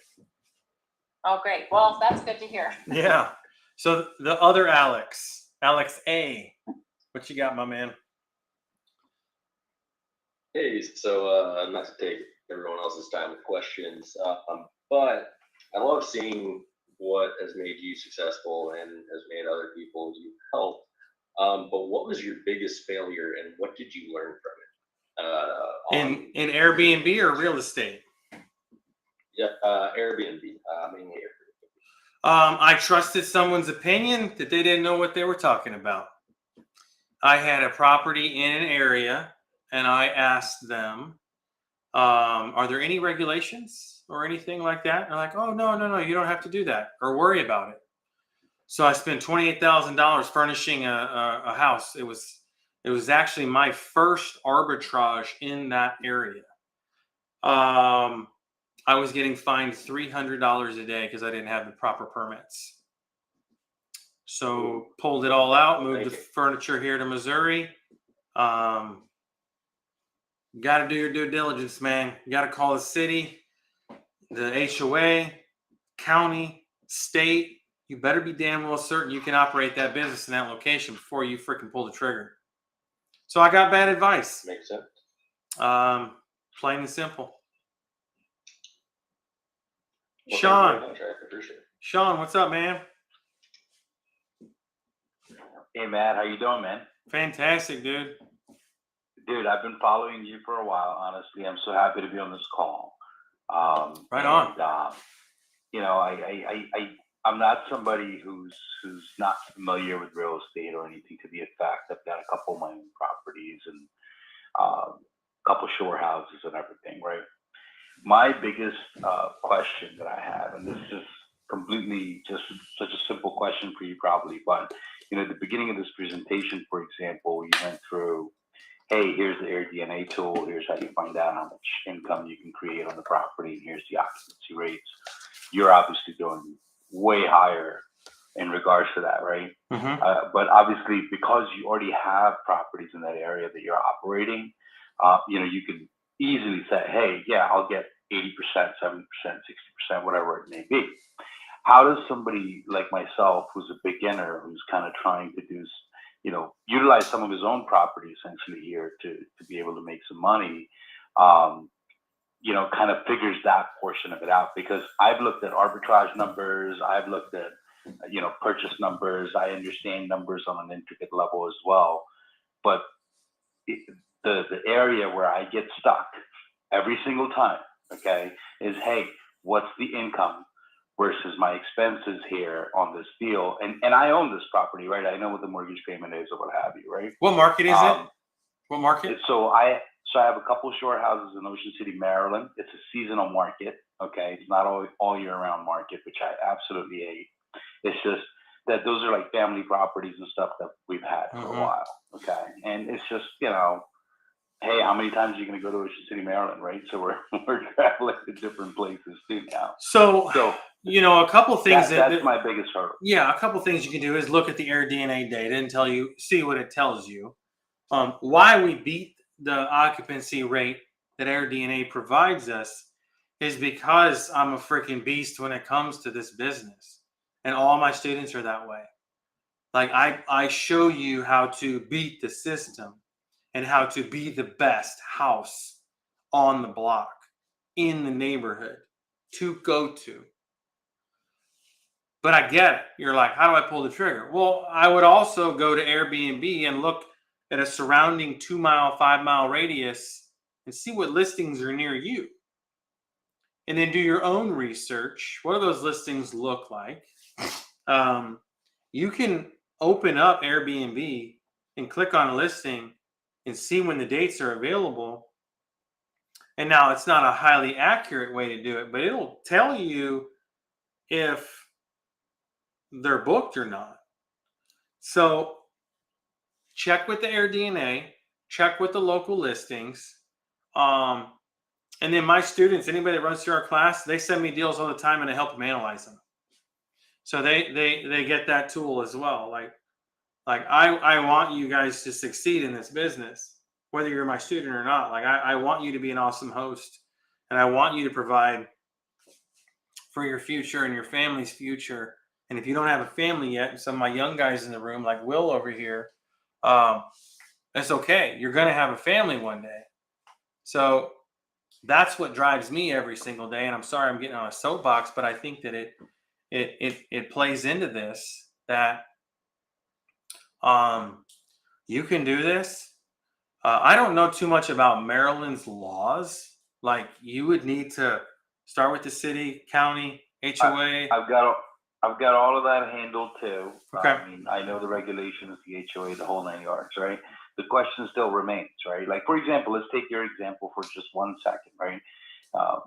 Oh, great. Well, that's good to hear. Yeah. So the other Alex A, what you got, my man? Hey, so not to take everyone else's time with questions, but I love seeing what has made you successful and has made other people you help. But what was your biggest failure, and what did you learn from it? In Airbnb or real estate? Yeah, Airbnb, mainly Airbnb. I trusted someone's opinion that they didn't know what they were talking about. I had a property in an area, and I asked them, are there any regulations or anything like that? And they're like, oh, no, you don't have to do that or worry about it. So I spent $28,000 furnishing a house. It was actually my first arbitrage in that area. I was getting fined $300 a day because I didn't have the proper permits. So pulled it all out, moved the furniture here to Missouri. Got to do your due diligence, man. You got to call the city, the HOA, county, state. You better be damn well certain you can operate that business in that location before you freaking pull the trigger. So I got bad advice. Makes sense. Plain and simple. Well, Sean. thank you very much. I appreciate it. Sean, what's up, man? Hey, Matt, how you doing, man? Fantastic, dude. Dude, I've been following you for a while. Honestly, I'm so happy to be on this call. Right on. You know, I'm not somebody who's not familiar with real estate or anything to the effect. I've got a couple of my own properties and a couple shore houses and everything, right? My biggest question that I have, and this is completely just such a simple question for you probably, but you know, at the beginning of this presentation, for example, you went through, hey, here's the AirDNA tool, here's how you find out how much income you can create on the property, and here's the occupancy rates. You're obviously doing way higher in regards to that, right? Mm-hmm. But obviously, because you already have properties in that area that you're operating, you know, you can easily say, hey, yeah, I'll get 80%, 70%, 60%, whatever it may be. How does somebody like myself, who's a beginner, who's kind of trying to do, you know, utilize some of his own property essentially here to be able to make some money, you know, kind of figures that portion of it out? Because I've looked at arbitrage numbers, I've looked at, you know, purchase numbers, I understand numbers on an intricate level as well. But the area where I get stuck every single time, okay, is, hey, what's the income versus my expenses here on this deal? And I own this property, right? I know what the mortgage payment is or what have you, right? What market is it? What market? So I have a couple shore houses in Ocean City, Maryland. It's a seasonal market, okay? It's not all year round market, which I absolutely hate. It's just that those are like family properties and stuff that we've had for a while, okay? And it's just, you know, hey, how many times are you going to go to Ocean City, Maryland, right? So we're traveling to different places too now. So you know, a couple things that's my biggest hurdle. Yeah, a couple things you can do is look at the AirDNA data and see what it tells you. Why we beat the occupancy rate that AirDNA provides us is because I'm a freaking beast when it comes to this business, and all my students are that way. Like I show you how to beat the system and how to be the best house on the block in the neighborhood to go to. But I get it. You're like, how do I pull the trigger? Well, I would also go to Airbnb and look at a surrounding 2 mile, 5 mile radius and see what listings are near you. And then do your own research. What do those listings look like? You can open up Airbnb and click on a listing and see when the dates are available. And now it's not a highly accurate way to do it, but it'll tell you if they're booked or not. So check with the AirDNA, check with the local listings. And then my students, anybody that runs through our class, they send me deals all the time and I help them analyze them. So they get that tool as well. Like I want you guys to succeed in this business, whether you're my student or not. Like I want you to be an awesome host, and I want you to provide for your future and your family's future. And if you don't have a family yet, and some of my young guys in the room, like Will over here, it's okay. You're going to have a family one day. So that's what drives me every single day. And I'm sorry I'm getting on a soapbox, but I think that it plays into this, that you can do this. I don't know too much about Maryland's laws. Like, you would need to start with the city, county, HOA. I've got all of that handled too. Okay. I mean, I know the regulations, the HOA, the whole 9 yards, right? The question still remains, right? Like, for example, let's take your example for just 1 second, right?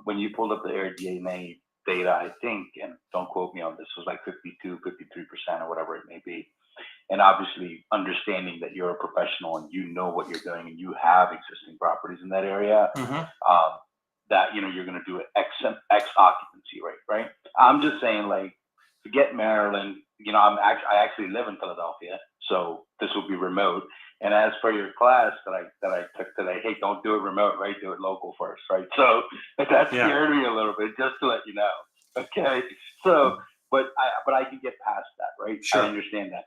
When you pulled up the AirDNA data, I think, and don't quote me on this, was like 52, 53% or whatever it may be. And obviously understanding that you're a professional and you know what you're doing and you have existing properties in that area, that, you know, you're going to do an X occupancy rate, right? I'm just saying, like, forget Maryland. You know, I actually live in Philadelphia, so this will be remote. And as for your class that I took today, hey, don't do it remote, right? Do it local first, right? So that scared me a little bit, just to let you know. Okay. So, but I can get past that, right? Sure. I understand that.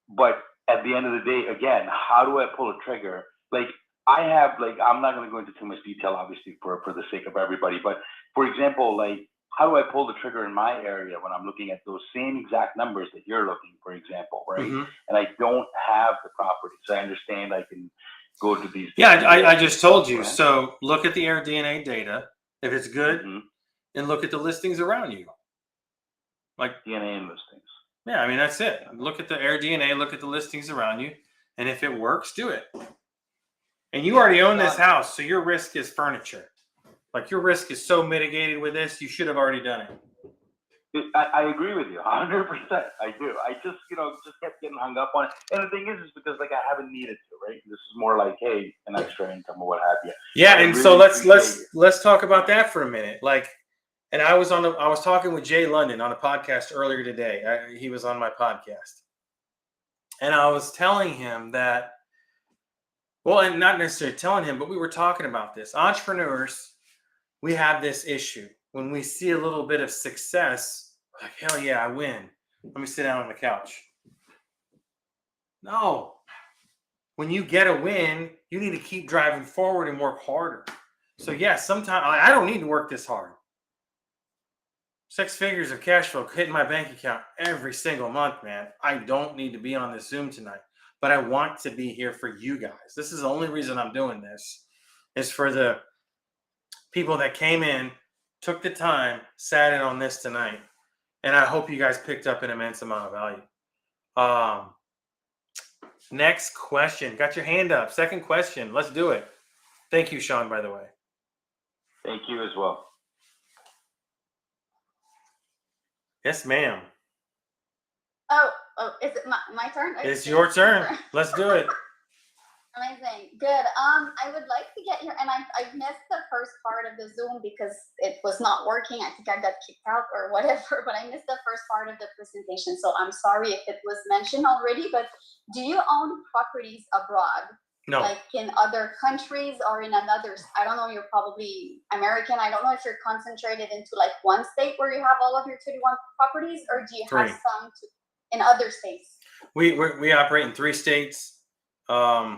But at the end of the day, again, how do I pull a trigger? Like, I have, like, I'm not going to go into too much detail, obviously, for the sake of everybody. But for example, like, how do I pull the trigger in my area when I'm looking at those same exact numbers that you're looking, for example, right? And I don't have the properties. I understand I can go to these. Yeah, I just told you. So look at the AirDNA data. If it's good, and look at the listings around you. Like DNA and listings. Yeah, I mean, that's it. Look at the AirDNA, look at the listings around you. And if it works, do it. And you already own this house, so your risk is furniture. Like, your risk is so mitigated with this, you should have already done it. I agree with you 100%. I do. I just, just kept getting hung up on it. And the thing is because, like, I haven't needed to, right? This is more like, hey, an extra income or what have you. Yeah, and really so let's talk about that for a minute. Like, and I was talking with Jay London on a podcast earlier today. He was on my podcast, and I was telling him that, well, and not necessarily telling him, but we were talking about this. Entrepreneurs, we have this issue. When we see a little bit of success, like, hell yeah, I win. Let me sit down on the couch. No. When you get a win, you need to keep driving forward and work harder. So yeah, sometimes I don't need to work this hard. 6 figures of cash flow hitting my bank account every single month, man. I don't need to be on this Zoom tonight, but I want to be here for you guys. This is the only reason I'm doing this, is for the people that came in, took the time, sat in on this tonight, and I hope you guys picked up an immense amount of value. Next question. Got your hand up. Second question. Let's do it. Thank you, Sean, by the way. Thank you as well. Yes, ma'am. Oh, is it my turn? It's your turn. Let's do it. Amazing. Good. I would like to get your, and I missed the first part of the Zoom because it was not working. I think I got kicked out or whatever, but I missed the first part of the presentation. So I'm sorry if it was mentioned already, but do you own properties abroad? No. Like in other countries or in another, I don't know, you're probably American. I don't know if you're concentrated into like one state where you have all of your 31 properties, or do you have some in other states? We operate in 3 states. I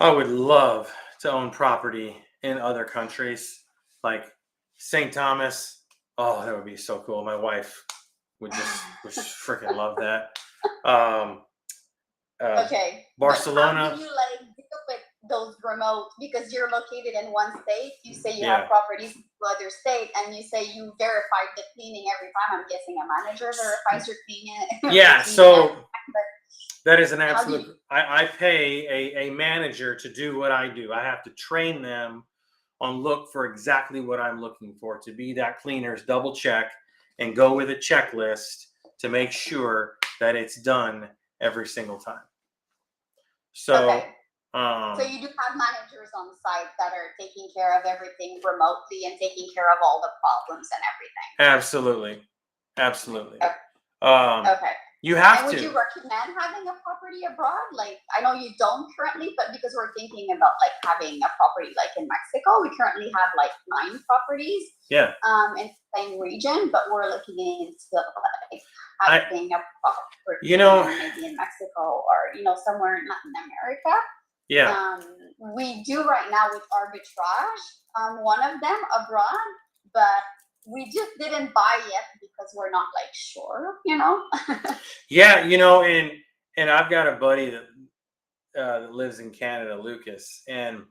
would love to own property in other countries, like St. Thomas. Oh, that would be so cool. My wife would just freaking love that. Okay. Barcelona. How do you like deal with those remote, because you're located in one state? You say you have properties in other state, and you say you verified the cleaning every time. I'm guessing a manager verifies your cleaning. Yeah. So that is an absolute. I pay a manager to do what I do. I have to train them on look for exactly what I'm looking for, to be that cleaner's double check and go with a checklist to make sure that it's done every single time. So, Okay. So you do have managers on site that are taking care of everything remotely and taking care of all the problems and everything. absolutely. Absolutely. Okay. Okay. You have And would to. you recommend having a property abroad? Like, I know you don't currently, but because we're thinking about like having a property like in Mexico, we currently have like 9 properties. Yeah. In the same region, but we're looking into like having a property, you know, maybe in Mexico or somewhere in Latin America. Yeah. We do right now with Arbitrage, one of them abroad, but we just didn't buy yet because we're not like sure, Yeah, and I've got a buddy that lives in Canada, Lucas, and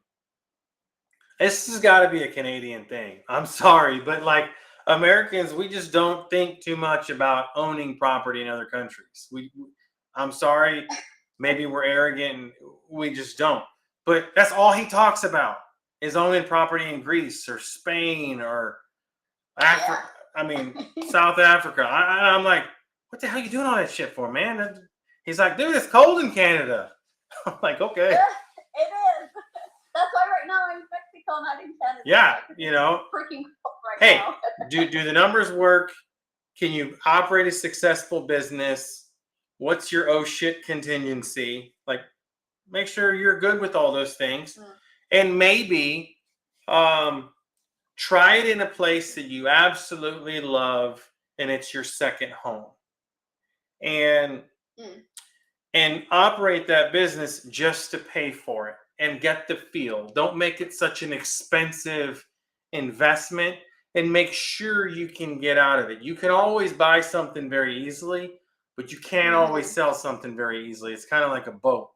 this has got to be a Canadian thing. I'm sorry, but like Americans, we just don't think too much about owning property in other countries. I'm sorry, maybe we're arrogant and we just don't. But that's all he talks about is owning property in Greece or Spain or Africa. Yeah. I mean, South Africa. I'm like, what the hell are you doing all that shit for, man? He's like, dude, it's cold in Canada. I'm like, okay. It is. That's why right now I'm in Mexico, not in Canada. Yeah, Freaking cold right hey, now. do the numbers work? Can you operate a successful business? What's your oh shit contingency? Like, make sure you're good with all those things. And maybe try it in a place that you absolutely love and it's your second home. And operate that business just to pay for it and get the feel. Don't make it such an expensive investment, and make sure you can get out of it. You can always buy something very easily, but you can't always sell something very easily. It's kind of like a boat.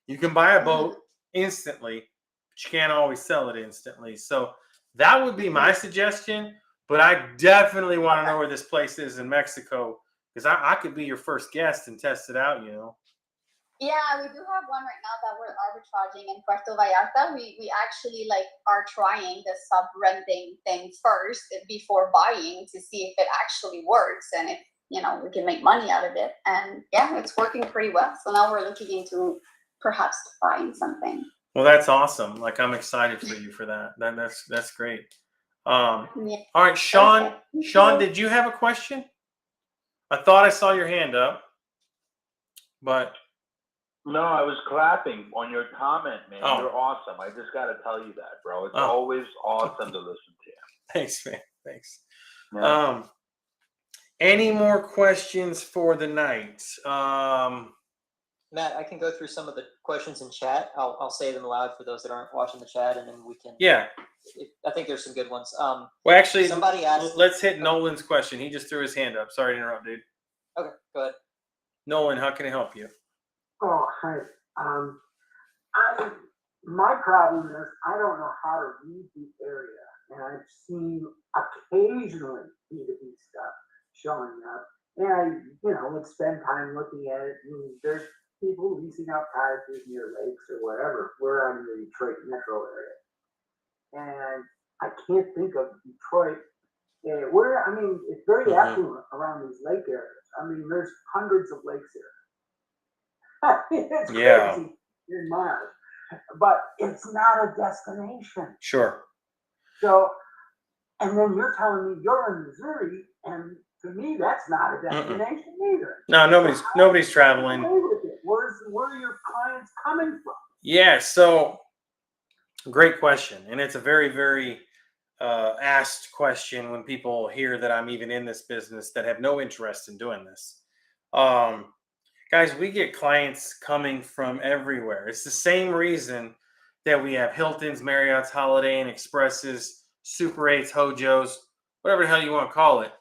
You can buy a boat instantly, but you can't always sell it instantly. So that would be my suggestion, but I definitely want to know where this place is in Mexico, because I could be your first guest and test it out, Yeah, we do have one right now that we're arbitraging in Puerto Vallarta. We actually are trying the sub-renting thing first before buying to see if it actually works and if we can make money out of it. And yeah, it's working pretty well. So now we're looking into perhaps buying something. Well, that's awesome. Like, I'm excited for you for that. That's great. All right, Sean. Okay. Sean, did you have a question? I thought I saw your hand up, but no, I was clapping on your comment, man. Oh. You're awesome. I just got to tell you that, bro. It's always awesome to listen to you. Thanks, man. Thanks. Yeah. Any more questions for the night? Matt, I can go through some of the questions in chat. I'll say them aloud for those that aren't watching the chat, and then we can. Yeah. I think there's some good ones. Well, actually, somebody asked. Let's hit Nolan's question. He just threw his hand up. Sorry to interrupt, dude. Okay, go ahead. Nolan, how can I help you? Oh, hi. My problem is I don't know how to read the area, and I've seen occasionally B2B stuff showing up, and I, would spend time looking at it. And there's people leasing out cottages near lakes or whatever. We're in the Detroit metro area, and I can't think of Detroit. It's very affluent around these lake areas. There's hundreds of lakes here. It's crazy in miles, but it's not a destination. Sure. So, and then you're telling me you're in Missouri, and to me, that's not a destination either. No, nobody's traveling. Where are your clients coming from? Yeah, so great question, and it's a very, very asked question when people hear that I'm even in this business that have no interest in doing this. Guys, we get clients coming from everywhere. It's the same reason that we have Hilton's, Marriott's, Holiday Inn Expresses, Super 8s, Hojos, whatever the hell you want to call it,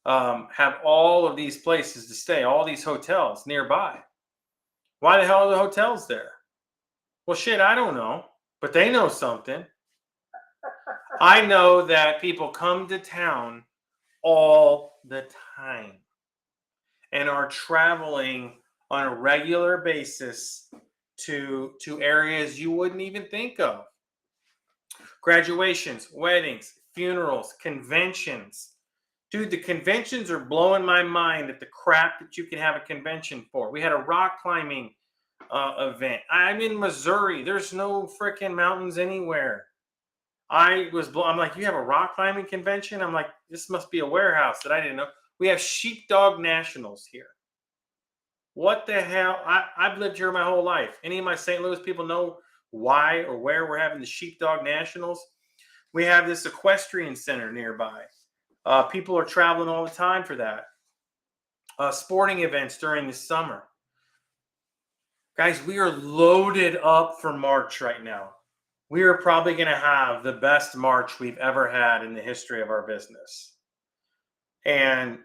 have all of these places to stay, all these hotels nearby. Why the hell are the hotels there? Well, shit, I don't know, but they know something. I know that people come to town all the time and are traveling on a regular basis to areas you wouldn't even think of. Graduations, weddings, funerals, conventions, Dude, the conventions are blowing my mind at the crap that you can have a convention for. We had a rock climbing event. I'm in Missouri. There's no freaking mountains anywhere. I'm like, you have a rock climbing convention? I'm like, this must be a warehouse that I didn't know. We have Sheepdog Nationals here. What the hell? I've lived here my whole life. Any of my St. Louis people know why or where we're having the Sheepdog Nationals? We have this equestrian center nearby. People are traveling all the time for that. Sporting events during the summer. Guys, we are loaded up for March right now. We are probably going to have the best March we've ever had in the history of our business. And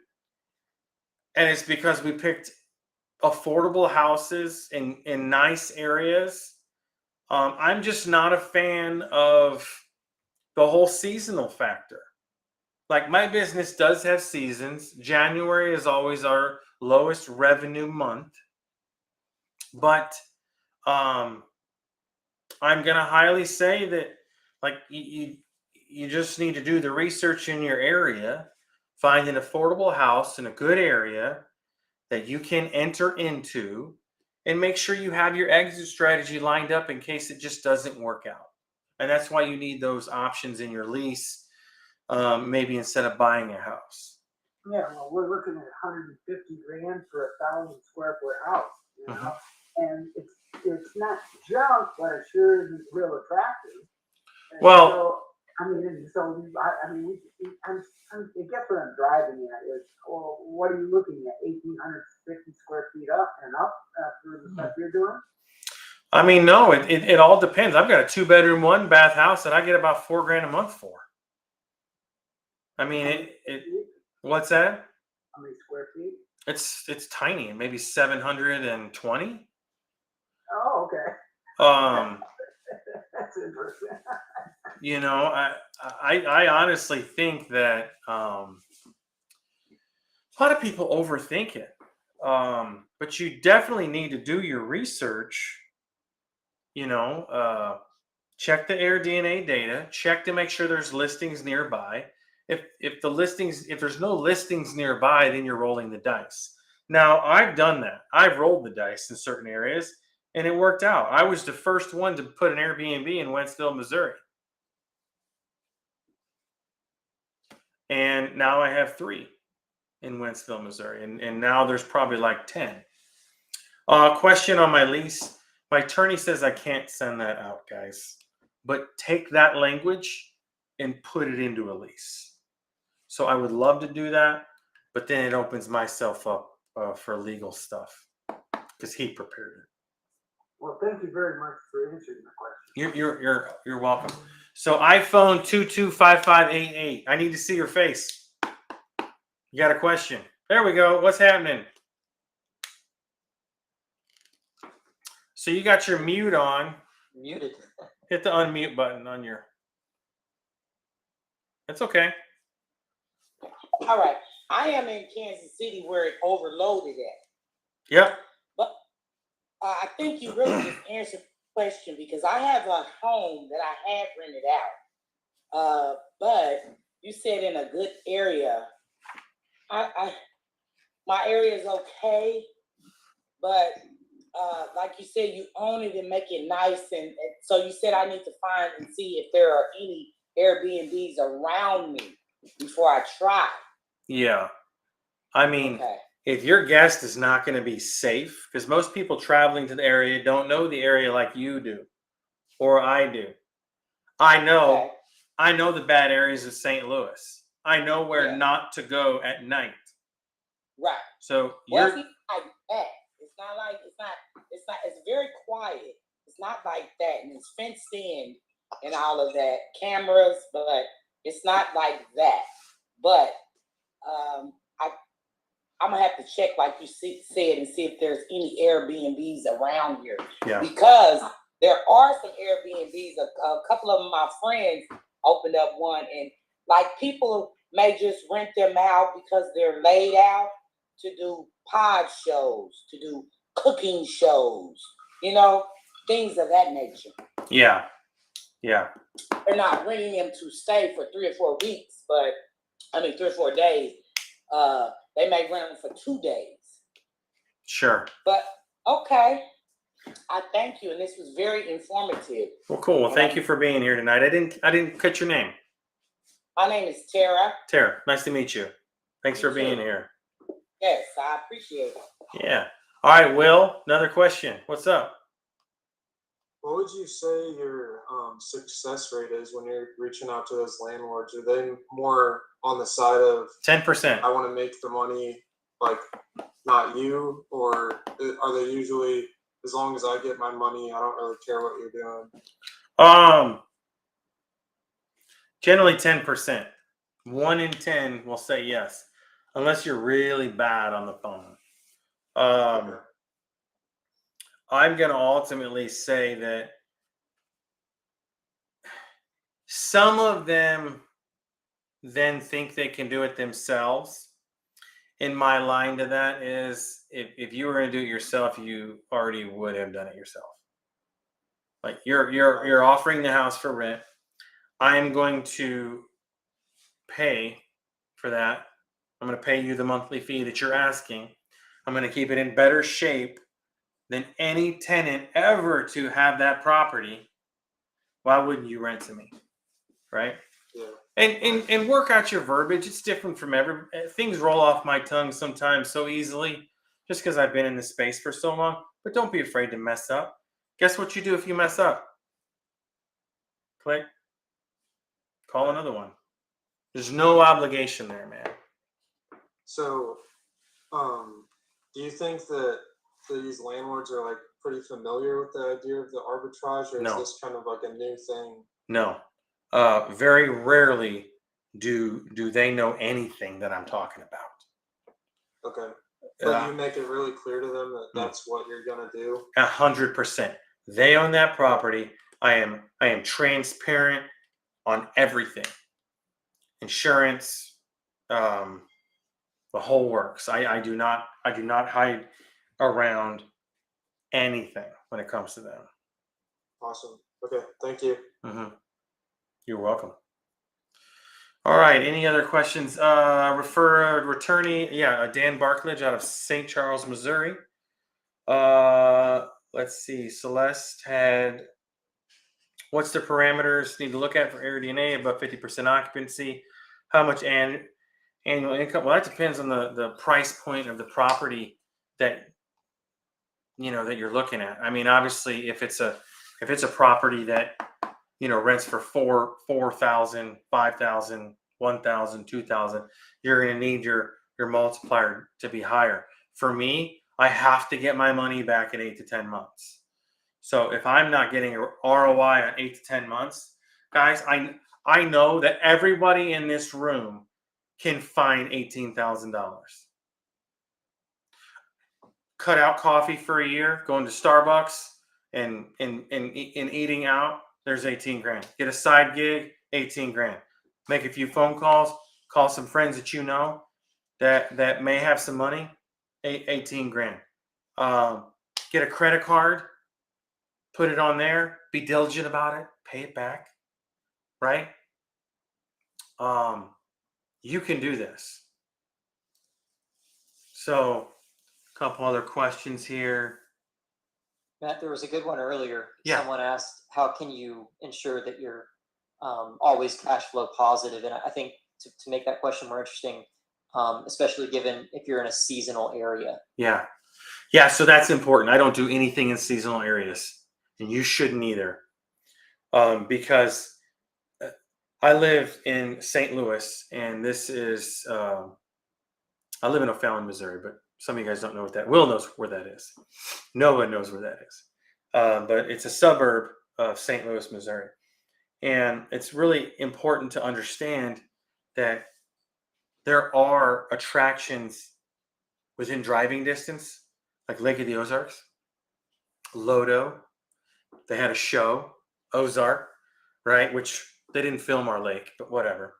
it's because we picked affordable houses in nice areas. I'm just not a fan of the whole seasonal factor. Like, my business does have seasons. January is always our lowest revenue month. But I'm going to highly say that, like, you just need to do the research in your area, find an affordable house in a good area that you can enter into, and make sure you have your exit strategy lined up in case it just doesn't work out. And that's why you need those options in your lease, maybe instead of buying a house. Yeah, well, we're looking at 150 grand for 1,000 square foot house, you know, and it's not junk, but it sure isn't real attractive. And Well, so, I mean, I guess what I'm driving at is, well, what are you looking at? 1,850 square feet up and up for the stuff you're doing? I mean, no, it all depends. I've got a 2-bedroom, 1-bath house that I get about $4 grand a month for. I mean, what's that? How many square feet? It's tiny, maybe 720. Oh, okay. That's interesting. You know, I honestly think that a lot of people overthink it. But you definitely need to do your research. You know, check the AirDNA data. Check to make sure there's listings nearby. If there's no listings nearby, then you're rolling the dice. Now, I've done that. I've rolled the dice in certain areas, and it worked out. I was the first one to put an Airbnb in Wentzville, Missouri. And now I have 3 in Wentzville, Missouri. And now there's probably like 10. Question on my lease. My attorney says I can't send that out, guys. But take that language and put it into a lease. So I would love to do that, but then it opens myself up for legal stuff because he prepared it. Well, thank you very much for answering the question. You're welcome. So iPhone 225588. I need to see your face. You got a question? There we go. What's happening? So you got your mute on. Muted. Hit the unmute button on your. It's okay. All right. I am in Kansas City where it overloaded at. Yep. But I think you really just answered the question because I have a home that I have rented out. But you said in a good area. My area is okay, but like you said, you own it and make it nice. And so you said I need to find and see if there are any Airbnbs around me before I try. Yeah. I mean, Okay. if your guest is not going to be safe, because most people traveling to the area don't know the area like you do or I do. I know the bad areas of St. Louis. I know where not to go at night. Right. So Well, it's not like that. It's very quiet. It's not like that. And it's fenced in and all of that. Cameras, but it's not like that. But I'm gonna have to check, like you said, and see if there's any Airbnbs around here. Yeah. Because there are some Airbnbs. A couple of my friends opened up one, and like people may just rent them out because they're laid out to do pod shows, to do cooking shows, you know, things of that nature. Yeah. Yeah. They're not renting them to stay for 3 or 4 weeks, but 3 or 4 days, they may rent them for 2 days. Sure. But, okay, I thank you, and this was very informative. Well, cool. Well, thank you for being here tonight. I didn't catch your name. My name is Tara. Tara, nice to meet you. Thanks for being here. Yes, I appreciate it. Yeah. All right, Will, another question. What's up? What would you say your success rate is when you're reaching out to those landlords? Are they more on the side of 10%. I want to make the money, like not you, or are they usually as long as I get my money, I don't really care what you're doing? Generally 10%. 1 in 10 will say yes, unless you're really bad on the phone. I'm going to ultimately say that some of them then think they can do it themselves. And my line to that is, if you were going to do it yourself, you already would have done it yourself. Like you're offering the house for rent. I'm going to pay for that. I'm going to pay you the monthly fee that you're asking. I'm going to keep it in better shape than any tenant ever to have that property. Why wouldn't you rent to me? Right? Yeah. And work out your verbiage. It's different from things roll off my tongue sometimes so easily just because I've been in this space for so long. But don't be afraid to mess up. Guess what you do if you mess up? Click. Call another one. There's no obligation there, man. So, do you think that these landlords are like pretty familiar with the idea of the arbitrage, or is this kind of like a new thing? No. Very rarely do they know anything that I'm talking about. Okay. But you make it really clear to them that that's what you're gonna do. 100%. They own that property. I am transparent on everything. Insurance, the whole works. I do not hide around anything when it comes to them. Awesome. Okay. Thank you. Mm-hmm. You're welcome. All right. Any other questions? Returnee. Yeah, Dan Barklage out of St. Charles, Missouri. Let's see. Celeste had. What's the parameters need to look at for AirBNB above 50% occupancy? How much annual income? Well, that depends on the price point of the property that that you're looking at. I mean, obviously, if it's a property that rents for $4,000, $5,000, $1,000, $2,000, you're going to need your multiplier to be higher. For me, I have to get my money back in 8 to 10 months. So if I'm not getting a ROI on 8 to 10 months, guys, I know that everybody in this room can find $18,000. Cut out coffee for a year, going to Starbucks and eating out, there's 18 grand. Get a side gig, 18 grand. Make a few phone calls, call some friends that you know that may have some money, 18 grand. Get a credit card, put it on there, be diligent about it, pay it back, right? You can do this. So, a couple other questions here. Matt, there was a good one earlier. Yeah. Someone asked, how can you ensure that you're always cash flow positive? And I think to make that question more interesting, especially given if you're in a seasonal area. Yeah. Yeah, so that's important. I don't do anything in seasonal areas, and you shouldn't either. Because I live in St. Louis, and this is, I live in O'Fallon, Missouri, but some of you guys don't know what that, Will knows where that is. No one knows where that is. But it's a suburb of St. Louis, Missouri. And it's really important to understand that there are attractions within driving distance, like Lake of the Ozarks, Lodo. They had a show, Ozark, right? Which they didn't film our lake, but whatever.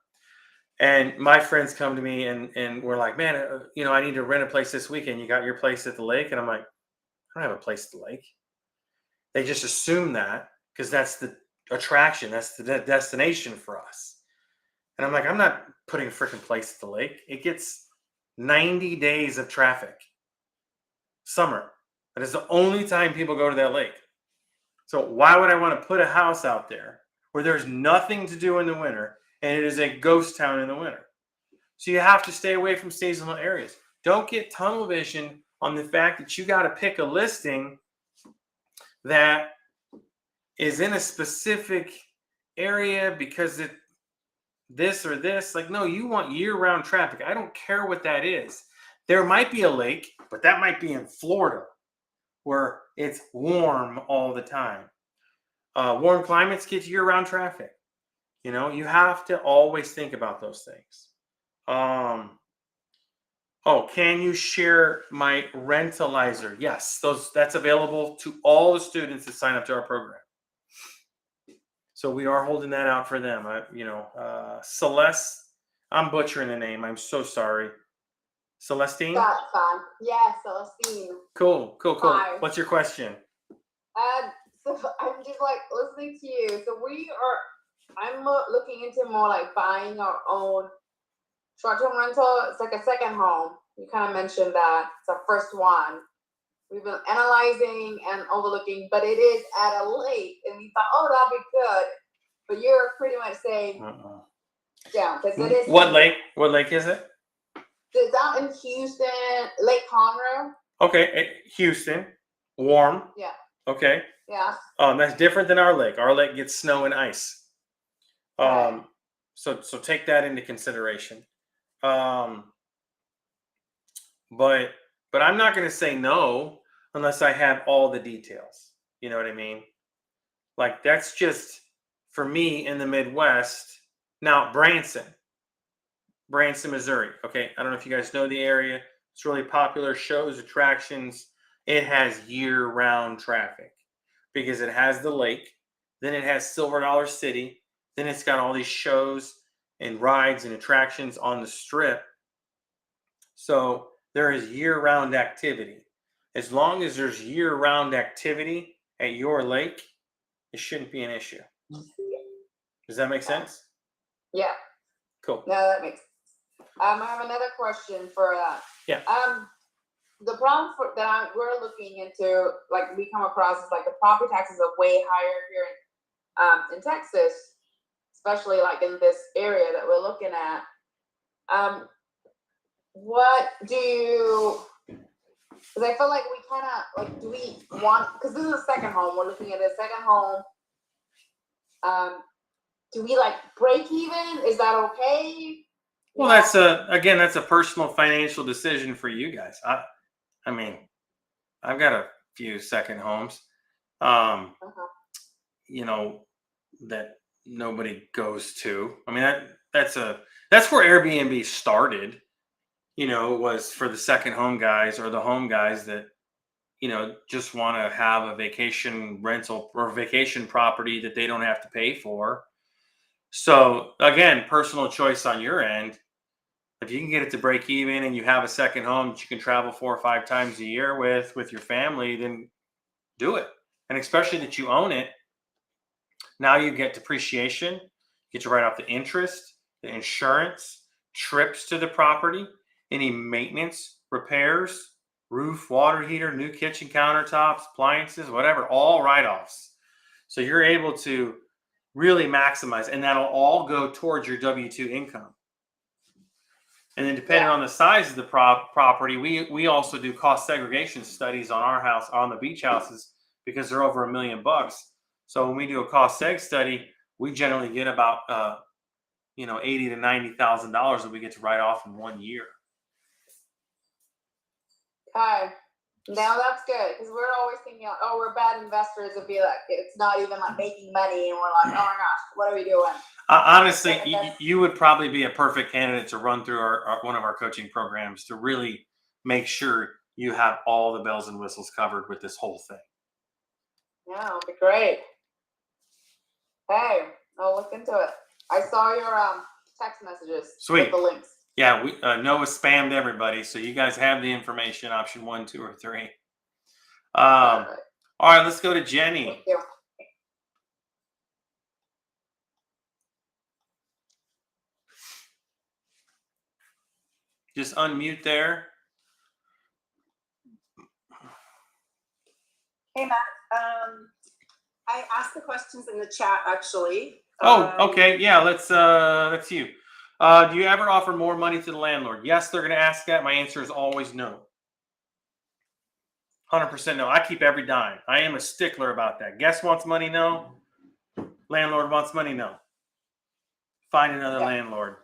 And my friends come to me and we're like, man, I need to rent a place this weekend. You got your place at the lake? And I'm like, I don't have a place at the lake. They just assume that because that's the attraction. That's the destination for us. And I'm like, I'm not putting a freaking place at the lake. It gets 90 days of traffic. Summer. That is the only time people go to that lake. So why would I want to put a house out there where there's nothing to do in the winter and it is a ghost town in the winter? So you have to stay away from seasonal areas. Don't get tunnel vision on the fact that you got to pick a listing that is in a specific area because it this or this. Like, no, you want year-round traffic. I don't care what that is. There might be a lake, but that might be in Florida where it's warm all the time. Warm climates get year-round traffic. You know, you have to always think about those things. Oh, can you share my rentalizer? Yes, that's available to all the students that sign up to our program. So we are holding that out for them. Celeste, I'm butchering the name. I'm so sorry. Celestine? That's fine. Yeah, Celestine. Cool. Hi. What's your question? So I'm just like listening to you. So I'm looking into more like buying our own short-term rental. It's like a second home. You kind of mentioned that. It's our first one. We've been analyzing and overlooking, but it is at a lake, and we thought, oh, that'd be good. But you're pretty much saying, yeah, because it is. What lake? What lake is it? It's out in Houston, Lake Conroe. Okay, Houston, warm. Yeah. Okay. Yeah. That's different than our lake. Our lake gets snow and ice. Right. So take that into consideration. But I'm not going to say no unless I have all the details. You know what I mean? Like, that's just for me in the Midwest. Now, Branson, Missouri. Okay, I don't know if you guys know the area. It's really popular, shows, attractions. It has year-round traffic because it has the lake. Then it has Silver Dollar City. Then it's got all these shows and rides and attractions on the strip. So there is year-round activity. As long as there's year-round activity at your lake, it shouldn't be an issue. Does that make sense? Yeah. Cool. No, that makes sense. I have another question for that. Yeah. The problem we're looking into, like we come across, is like the property taxes are way higher here in Texas, especially like in this area that we're looking at. What do you? Because I feel like we kind of like, do we want? Because this is a second home. We're looking at a second home. Do we like break even? Is that okay? Well, that's a personal financial decision for you guys. I mean, I've got a few second homes, that nobody goes to. I mean, that's where Airbnb started. Was for the second home guys or the home guys that, just want to have a vacation rental or vacation property that they don't have to pay for. So again, personal choice on your end. If you can get it to break even and you have a second home that you can travel 4 or 5 times a year with your family, then do it. And especially that you own it. Now you get depreciation, you get to write off the interest, the insurance, trips to the property, any maintenance, repairs, roof, water heater, new kitchen countertops, appliances, whatever, all write-offs. So you're able to really maximize, and that'll all go towards your W-2 income. And then depending on the size of the property, we also do cost segregation studies on our house, on the beach houses, because they're over $1 million. So when we do a cost seg study, we generally get about $80,000 to $90,000 that we get to write off in 1 year. Okay. Now that's good, because we're always thinking, oh, we're bad investors. It'd be like, it's not even like making money, and we're like, oh my gosh, what are we doing? Honestly, you would probably be a perfect candidate to run through one of our coaching programs to really make sure you have all the bells and whistles covered with this whole thing. Yeah, it'll be great. Hey, I'll look into it. I saw your text messages. Sweet. With the links. Yeah, Noah spammed everybody, so you guys have the information, option 1, 2, or 3. All right, let's go to Jenny. Thank you. just unmute there. Hey, Matt. I asked the questions in the chat, actually. Okay. Yeah, that's you. Do you ever offer more money to the landlord? Yes, they're going to ask that. My answer is always no. 100% no. I keep every dime. I am a stickler about that. Guest wants money? No. Landlord wants money? No. Find another landlord.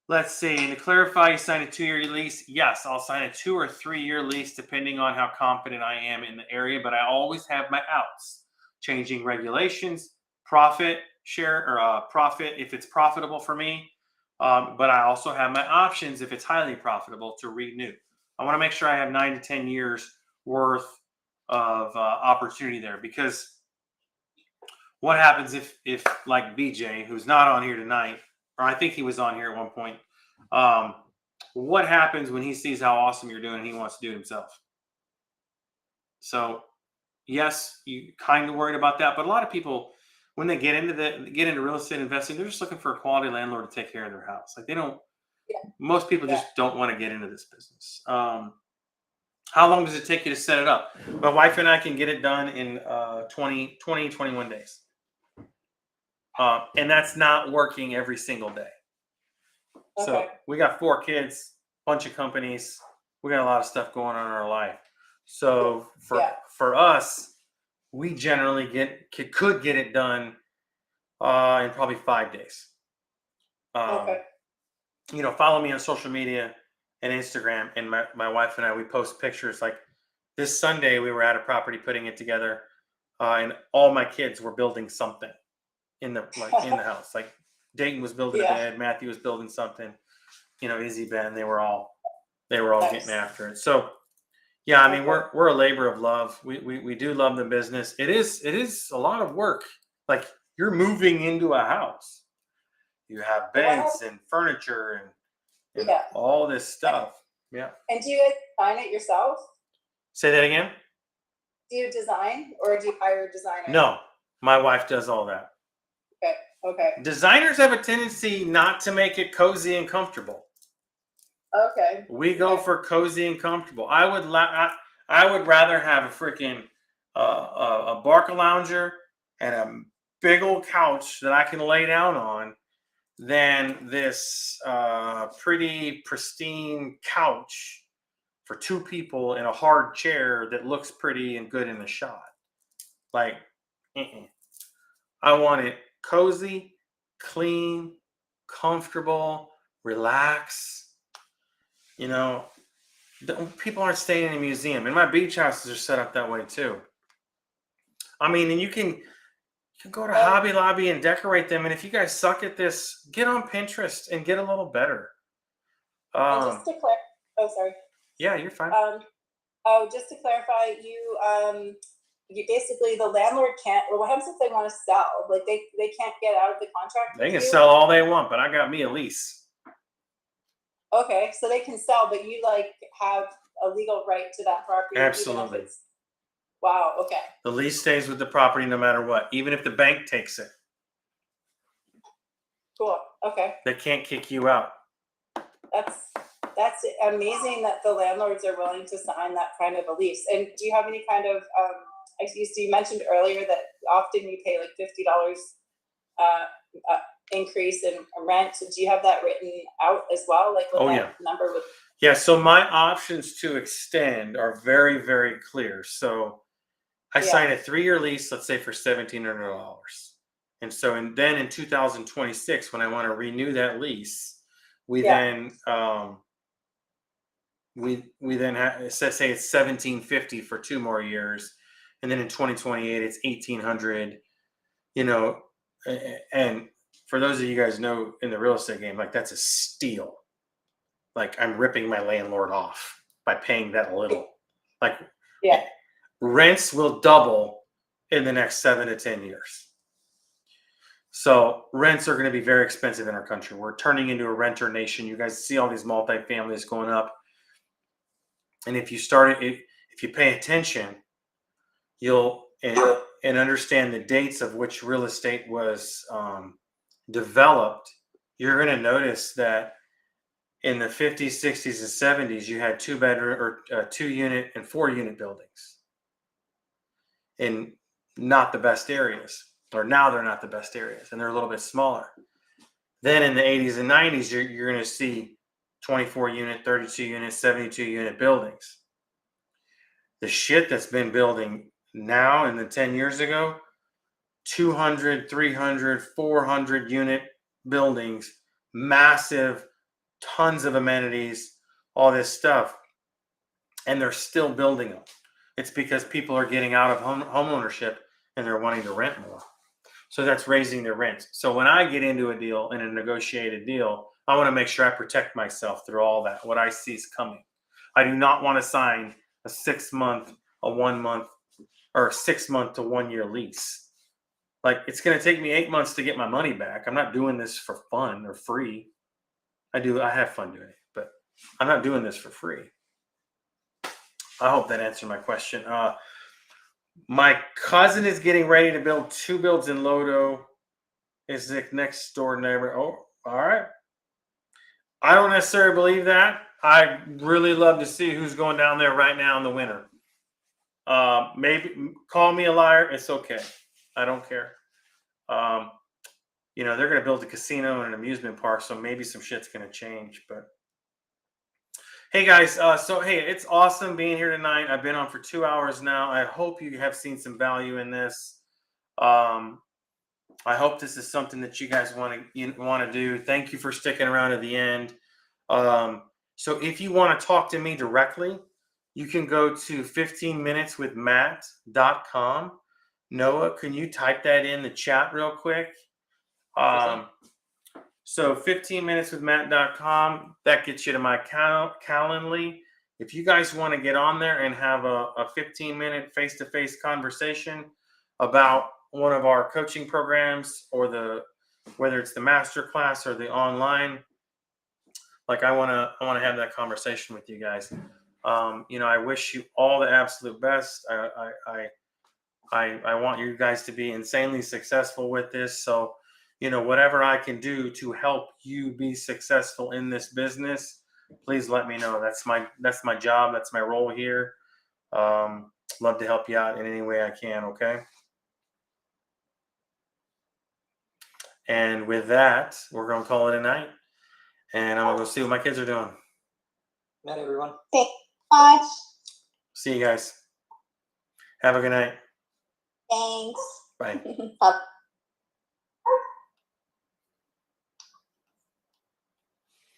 Let's see. And to clarify, you sign a 2-year lease? Yes, I'll sign a 2 or 3 year lease depending on how confident I am in the area, but I always have my outs. Changing regulations, profit share, or profit if it's profitable for me. But I also have my options if it's highly profitable to renew. I want to make sure I have 9 to 10 years worth of opportunity there, because what happens if like BJ, who's not on here tonight, or I think he was on here at one point, what happens when he sees how awesome you're doing and he wants to do it himself? So yes, you kind of worried about that, but a lot of people, when they get into real estate investing, they're just looking for a quality landlord to take care of their house. Like most people just don't want to get into this business. How long does it take you to set it up? My wife and I can get it done in 21 days. And that's not working every single day. So we got 4 kids, bunch of companies. We got a lot of stuff going on in our life. So for us, we generally could get it done in probably 5 days. Follow me on social media and Instagram, and my wife and I, we post pictures. Like this Sunday, we were at a property putting it together, and all my kids were building something in the house. Like Dayton was building a bed, Matthew was building something, Izzy, Ben, they were all getting after it. So yeah, I mean, we're a labor of love. We do love the business. It is a lot of work. Like you're moving into a house. You have beds and furniture and all this stuff. Yeah. And do you design it yourself? Say that again? Do you design, or do you hire a designer? No, my wife does all that. Okay. Designers have a tendency not to make it cozy and comfortable. Okay. We go for cozy and comfortable. I would rather have a freaking a Barca lounger and a big old couch that I can lay down on than this pretty pristine couch for 2 people in a hard chair that looks pretty and good in the shot. Like, I want it cozy, clean, comfortable, relax. People aren't staying in a museum, and my beach houses are set up that way too. I mean, and you can go to Hobby Lobby and decorate them. And if you guys suck at this, get on Pinterest and get a little better. And just to clarify, sorry. Yeah, you're fine. Just to clarify, you basically, the landlord can't. Or what happens if they want to sell? Like they can't get out of the contract. They can sell all they want, but I got me a lease. Okay, so they can sell, but you have a legal right to that property. Absolutely. Wow. Okay. The lease stays with the property no matter what, even if the bank takes it. Cool. Okay. They can't kick you out. That's amazing that the landlords are willing to sign that kind of a lease. And do you have any kind of you mentioned earlier that often you pay like $50 increase in rent. Do you have that written out as well? Like what number would? Yeah. So my options to extend are very, very clear. So I sign a 3-year lease, let's say for $1,700. And so, then in 2026, when I want to renew that lease, we then say it's $1,750 for 2 more years, and then in 2028 it's $1,800. And for those of you guys know in the real estate game, like that's a steal. Like I'm ripping my landlord off by paying that little. Like rents will double in the next 7 to 10 years. So rents are going to be very expensive in our country. We're turning into a renter nation. You guys see all these multifamilies going up. And if you pay attention, you'll and understand the dates of which real estate was developed, you're going to notice that in the 50s, 60s, and 70s, you had 2-bedroom or 2-unit and 4-unit buildings in not the best areas, or now they're not the best areas, and they're a little bit smaller. Then in the 80s and 90s, you're going to see 24-unit, 32-unit, 72-unit buildings. The shit that's been building now and then 10 years ago, 200, 300, 400 unit buildings, massive, tons of amenities, all this stuff. And they're still building them. It's because people are getting out of home ownership and they're wanting to rent more. So that's raising their rents. So when I get into a deal, in a negotiated deal, I want to make sure I protect myself through all that, what I see is coming. I do not want to sign a 6-month, a 1 month, or a 6-month to 1 year lease. Like, it's going to take me 8 months to get my money back. I'm not doing this for fun or free. I have fun doing it, but I'm not doing this for free. I hope that answered my question. My cousin is getting ready to build 2 builds in Lodo. Is the next door neighbor? Oh, all right. I don't necessarily believe that. I really love to see who's going down there right now in the winter. Maybe call me a liar. It's okay. I don't care. They're going to build a casino and an amusement park, so maybe some shit's going to change. But hey, guys. It's awesome being here tonight. I've been on for 2 hours now. I hope you have seen some value in this. I hope this is something that you guys want to do. Thank you for sticking around at the end. So if you want to talk to me directly, you can go to 15minuteswithmatt.com. Noah, can you type that in the chat real quick? So 15minuteswithmatt.com, that gets you to my Calendly. If you guys want to get on there and have a 15-minute face-to-face conversation about one of our coaching programs, or whether it's the master class or the online, like I want to have that conversation with you guys. I wish you all the absolute best. I want you guys to be insanely successful with this. So, whatever I can do to help you be successful in this business, please let me know. That's my job. That's my role here. Love to help you out in any way I can. Okay. And with that, we're going to call it a night. And I'm going to go see what my kids are doing. Night, everyone. Thanks so much. See you guys. Have a good night. Thanks. Bye. Bye.